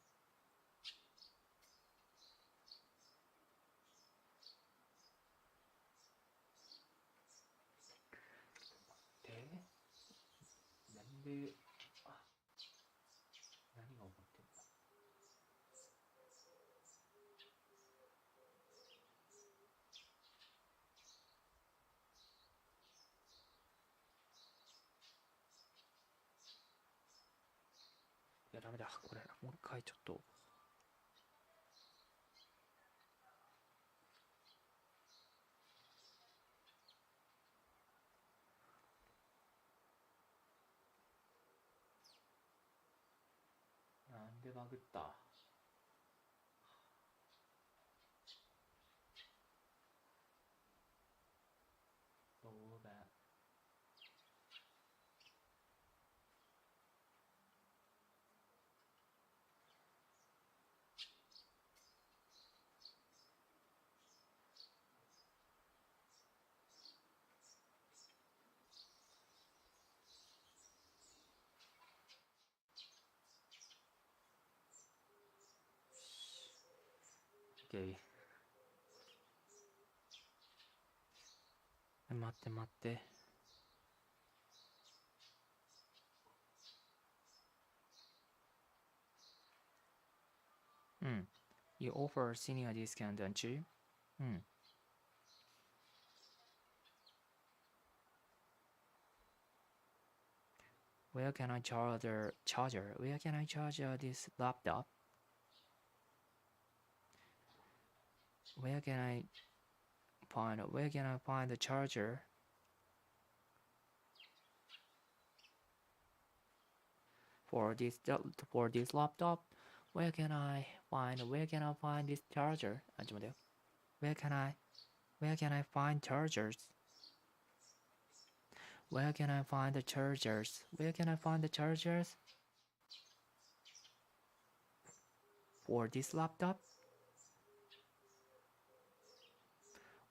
Speaker 1: なんで何が起こってんだや、ダメだ。これ、もう一回ちょっと。なんでバグった？So bad. Okay. 待って待って。うん。You offer senior discount, don't you? うん。Where can I charge Where can I charge this laptop? Where can I find the charger for this laptop? Where can I find this charger? あ、ちょっと待ってよ。Where can I find chargers? Where can I find the chargers? Where can I find the chargers for this laptop?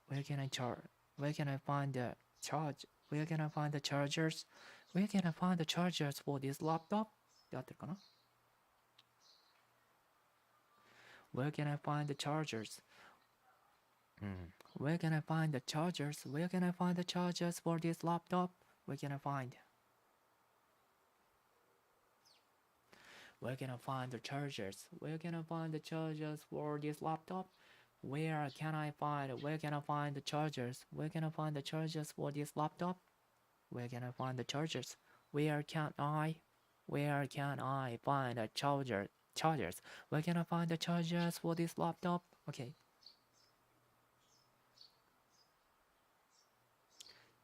Speaker 1: Where can I find the charge? Where can I find the chargers? Where can I find the chargers for this laptop? で合ってるかな？ Where can I find the chargers? Where can I find the chargers? Where can I find the chargers for this laptop? Where can I find? Where can I find the chargers? Where can I find the chargers for this laptop? Where can I find the chargers? Where can I find the chargers for this laptop? Where can I find the chargers? Where can I find the chargers? Where can I find the chargers for this laptop? Okay.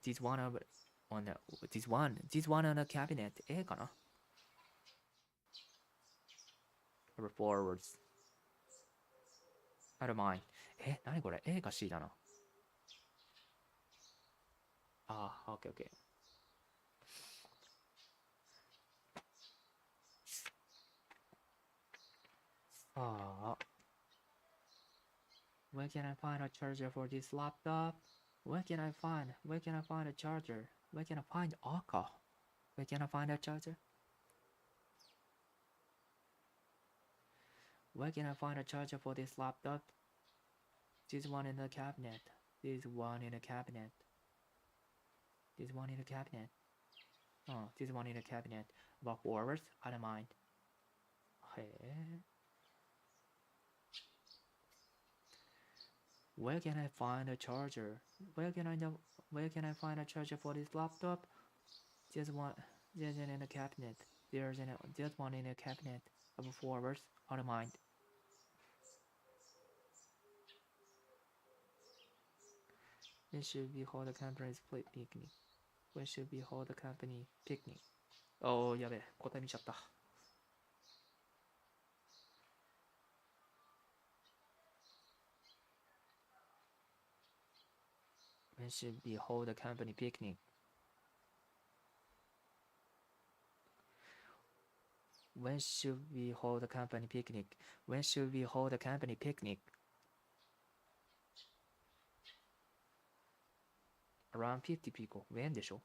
Speaker 1: This one on the cabinet. A かな or forwards. I don't mind. 何これ A か C だな。ああ、OK, OK. Where can I find a charger for this laptop? Where can I find a charger? Where can I find Aka? Where can I find a charger? Where can I find a charger for this laptop? This one in the cabinet. This one in the cabinet. This one in the cabinet. Oh, this one in the cabinet. About forwards? I don't mind. Where can I find a charger? Where can I find a charger for this laptop? There's one in the cabinet. There's one in the cabinet. About forwards? I don't mind. When should we hold the company's picnic? When should we hold the company picnic? おー、やべえ、答え見ちゃった。When should we hold the company picnic? When should we hold the company picnic? When should we hold the company picnic? Around 50 people. When でしょ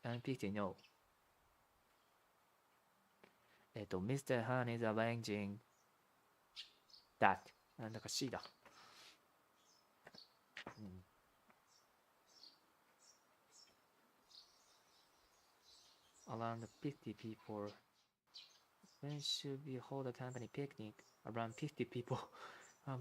Speaker 1: And 50, no. Mr. Han is arranging that. なんだか C だ。Around 50 people. When should we hold a company picnic? Around 50 people.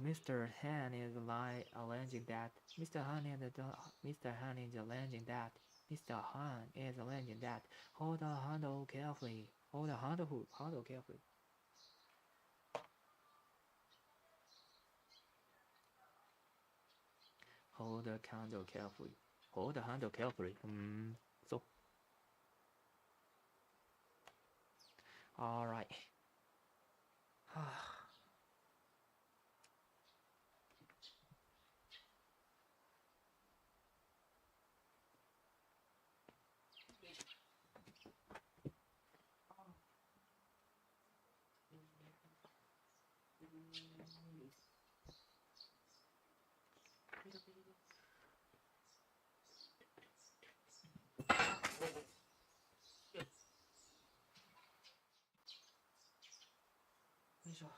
Speaker 1: Mr. Han is arranging that. Mr. Han is arranging that. Mr. Han is arranging that. Hold the handle carefully. Hold the handle carefully. Hold the handle carefully. Hold the handle carefully. So. Alright.よいしょ。よ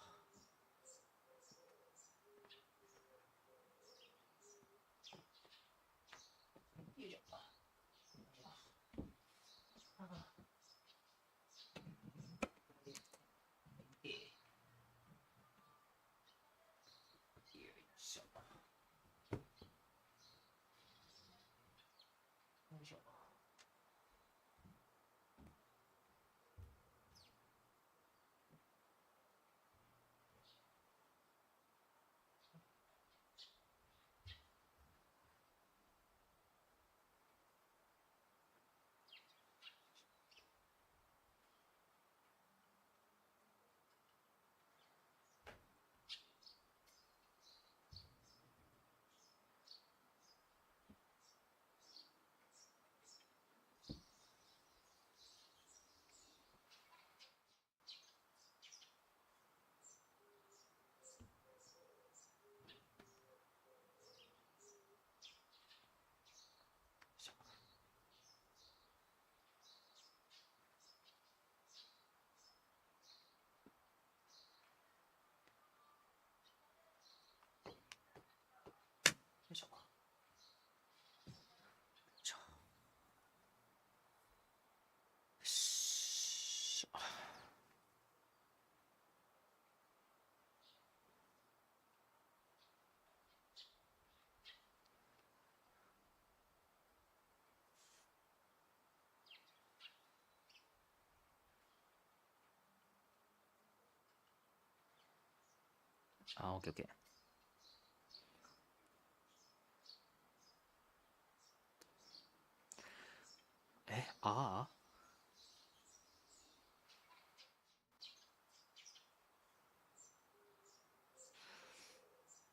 Speaker 1: いしょ。よいしょ。よいしょ。あ、オッケーオッケー。あ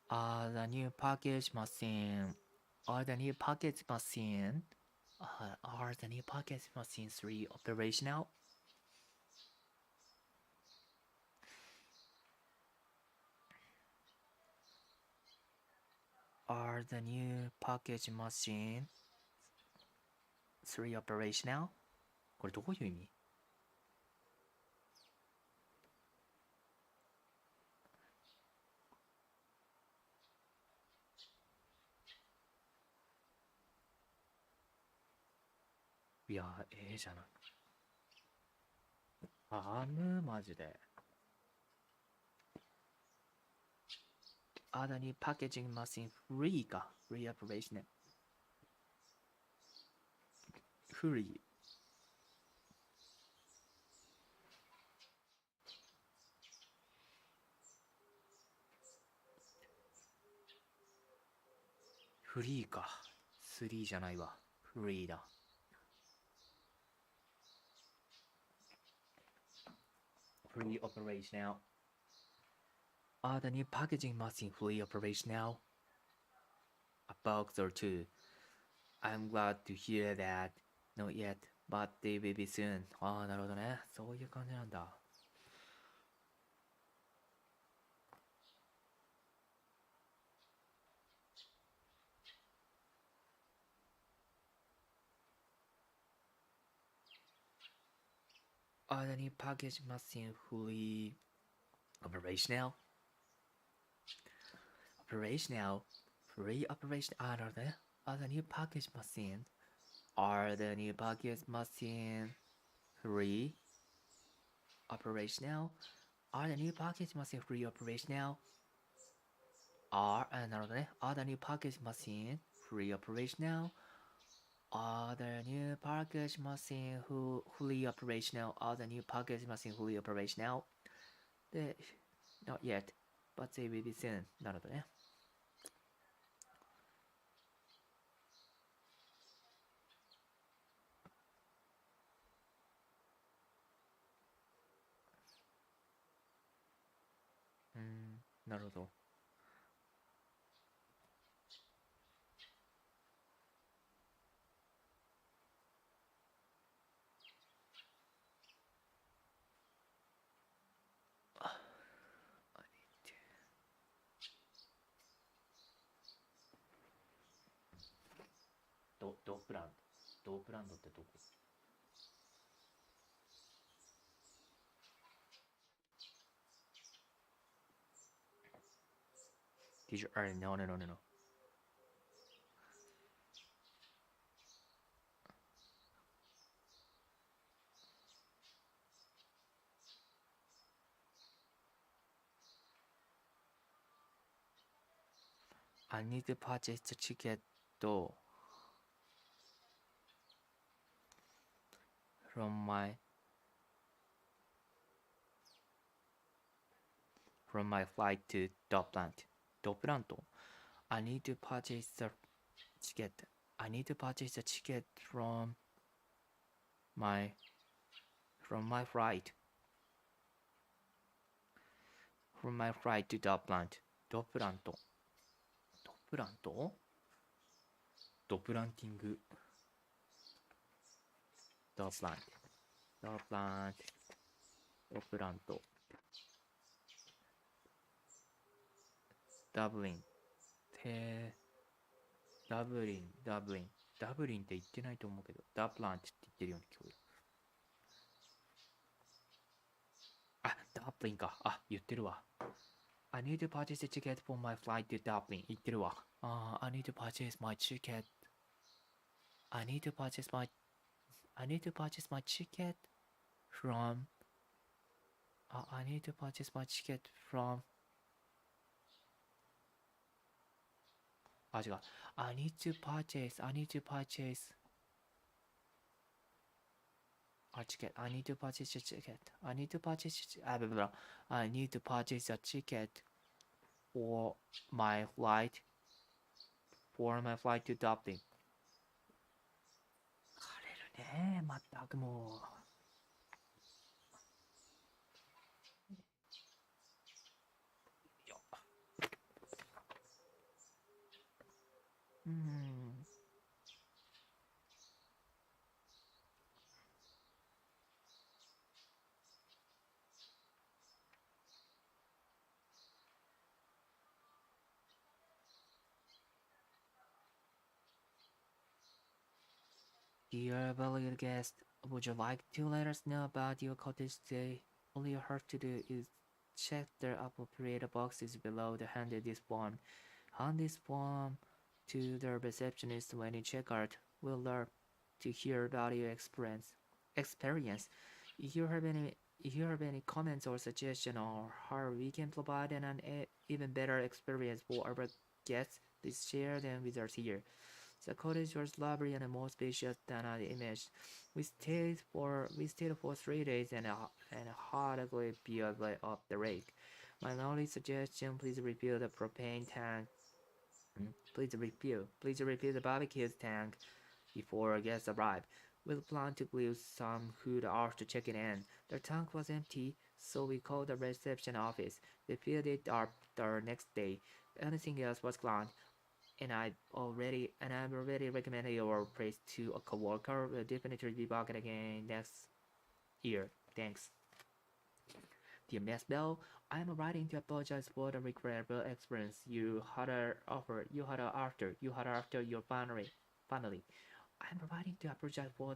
Speaker 1: あthe new package machine. Are the new package machine? Are the new package machine 3 operational? Are the new package machine 3 operational? これどういう意味？いや、じゃない。マジで。Are the new packaging machine free か。free operational。フリー。フリーか。3じゃないわ。フリーだ。Free operational. Are the new packaging machine fully operational? A box or two. I'm glad to hear that. Not yet, but they will be soon. なるほどね。そういう感じなんだ。Are the new packaging machine fully operational? Operational? Free operation? なるほどね。Are the new package machine? Are the new package machine free operational? Are the new package machine free operational? Are the new package machine free operational? Other new package machine fully operational. Other new package machine fully operational. で、not yet, but they will be soon. なるほどね。なるほど。ドプランドってどこ？ Did you earn? No. I need to purchase the ticket from my flight to Dopland. I need to purchase the ticket. I need to purchase the ticket from my flight. From my flight to Dopland. ドプラントドプランティングドプラントダブリンって言ってないと思うけどダプラントって言ってるように聞こえる。あ、ダプリンか。あ、言ってるわ。I need to purchase a ticket for my flight to Dublin. 言ってるわ。I need to purchase my ticket. I need to purchase my ticket from. I need to purchase my ticket from. あ、違う。I need to purchase a ticket. I need to purchase a ticket. I need to purchase a ticket for my flight to Dublin. 疲れるね、まったくもう。Dear valued guest, would you like to let us know about your cottage stay? All you have to do is check the appropriate boxes below the handed this form. Hand this form to the receptionist when you check out. We'll love to hear about your experience. If you have any comments or suggestions on how we can provide an even better experience for our guests, please share them with us here. The cottage was lovely and more spacious than I imagined. We stayed for 3 days and had a great view of the lake. My only suggestion: please refill the propane tank. Please refill the barbecue tank before guests arrive. We'll plan to grill some food after checking in. The tank was empty, so we called the reception office. They filled it up the next day. Anything else was gone. And I've already recommended your place to a coworker. Will definitely be back again next year. Thanks. Dear Miss Bell, I am writing to apologize for the regrettable experience you had after your family. I am writing to apologize for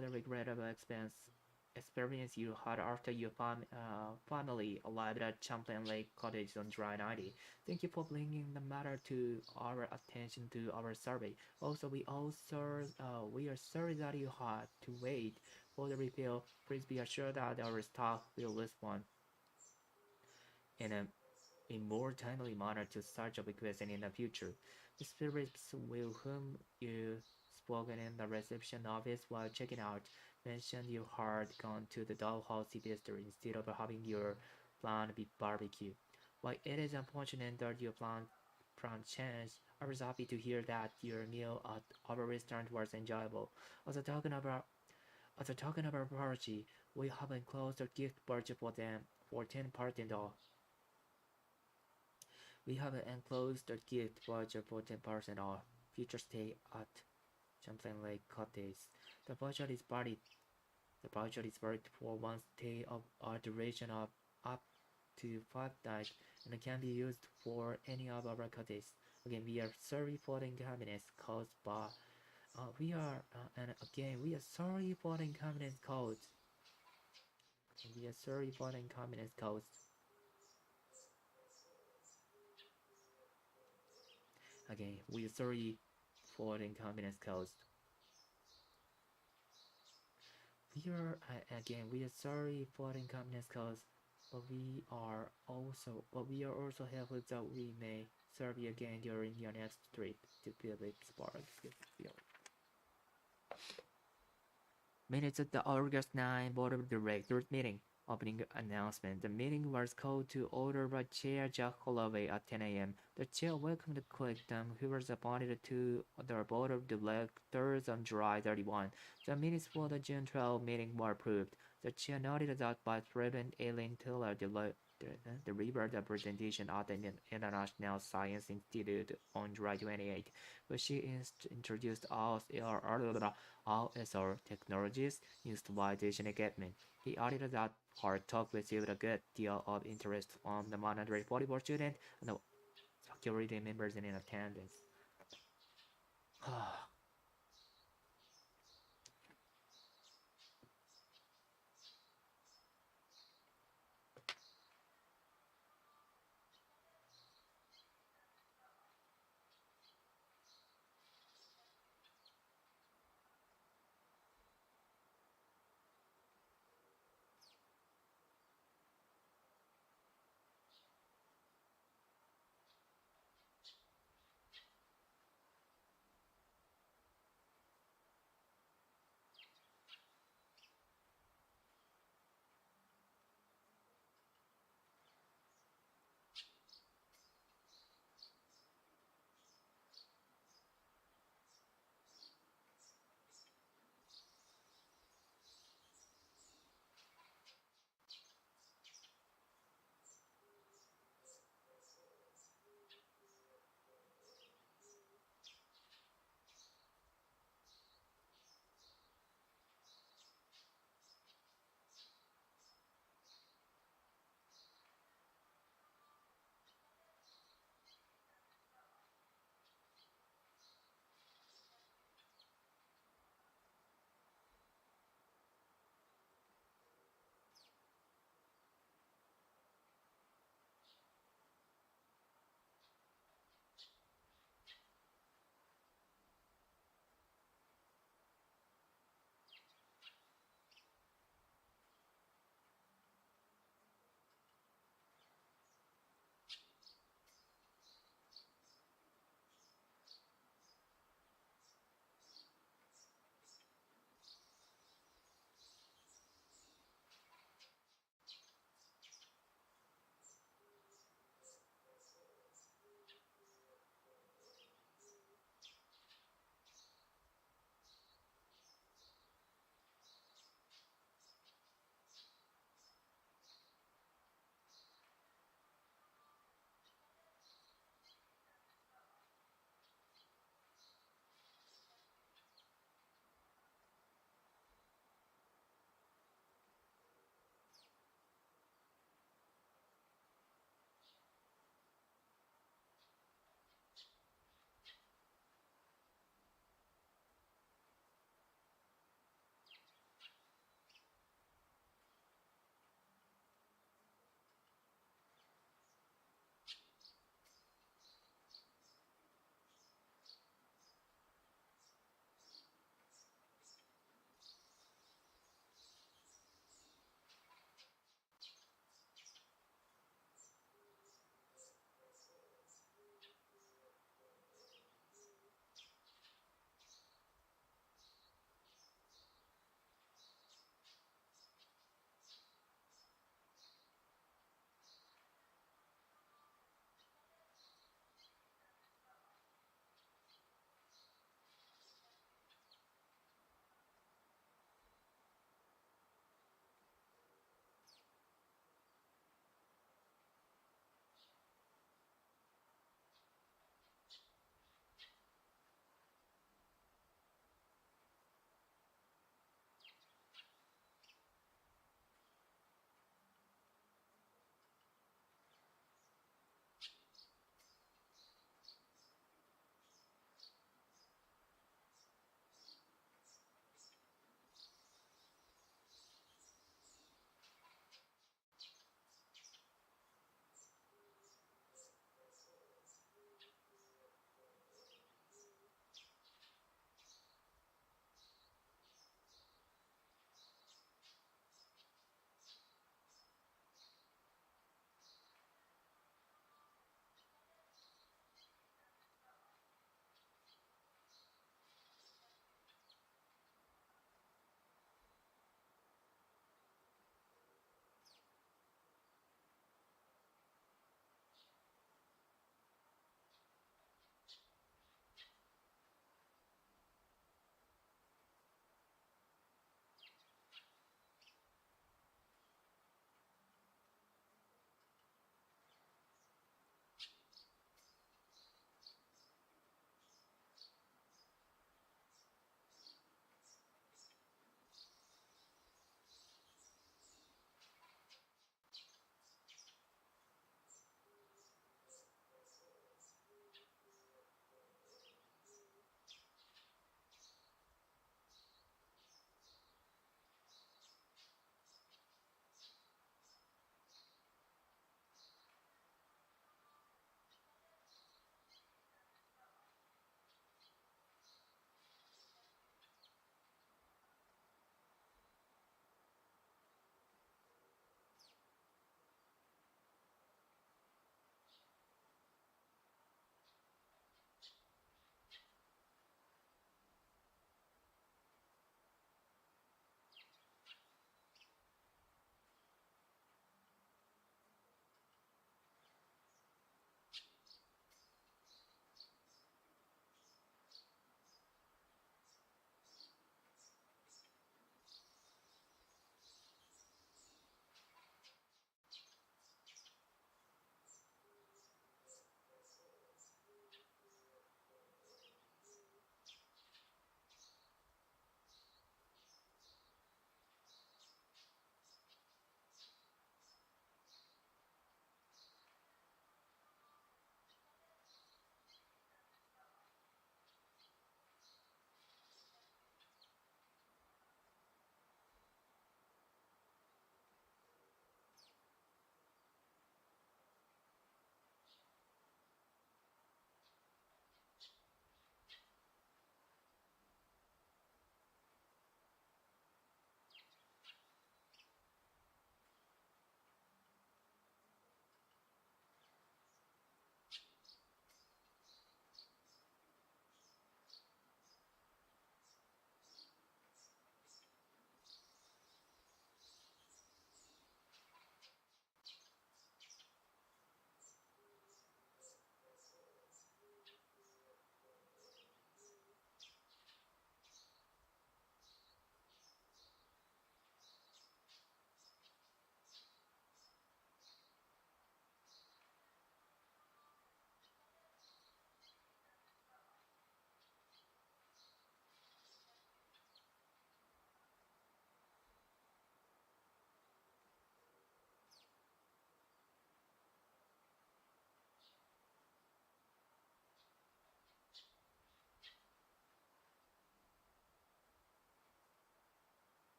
Speaker 1: the regrettable experience you had after your family arrived at Champlain Lake Cottage on July 90. Thank you for bringing the matter to our attention to our survey. We are sorry that you had to wait for the refill. Please be assured that our staff will respond in a more timely manner to such a request in the future. The spirits with whom you spoken in the reception office while checking out mentioned you had gone to the dollhouse bistro instead of having your planned barbecue. While it is unfortunate that your plan changed, I was happy to hear that your meal at our restaurant was enjoyable. Also talking about as a token of our apology, we have enclosed a gift budget for them for 10% off. We have enclosed a gift voucher for 10% off future stay at Champlain Lake Cottage. The voucher is valid. The voucher is valid for one stay of a duration of up to 5 nights and can be used for any of our cottages. Again, we are sorry for the inconvenience caused by. We are sorry for the inconvenience caused. We are sorry for the inconvenience caused. Again, we are sorry for the inconvenience caused. We are sorry for the inconvenience caused, but we are also hopeful that we may serve you again during your next trip to Phillipsburg. Minutes of the August 9 Board of Directors meeting. Opening announcement. The meeting was called to order by Chair Jack Holloway at 10 a.m. The chair welcomed Clifton, who was appointed to the Board of Directors on July 31. The minutes for the June 12 meeting were approved. The chair noted that Vice President Eileen Taylor delivered a presentation at the International Science Institute on July 28, where she introduced all SR technologies used by the Asian government. He added that her talk received a good deal of interest from the 144 students and the faculty members in attendance.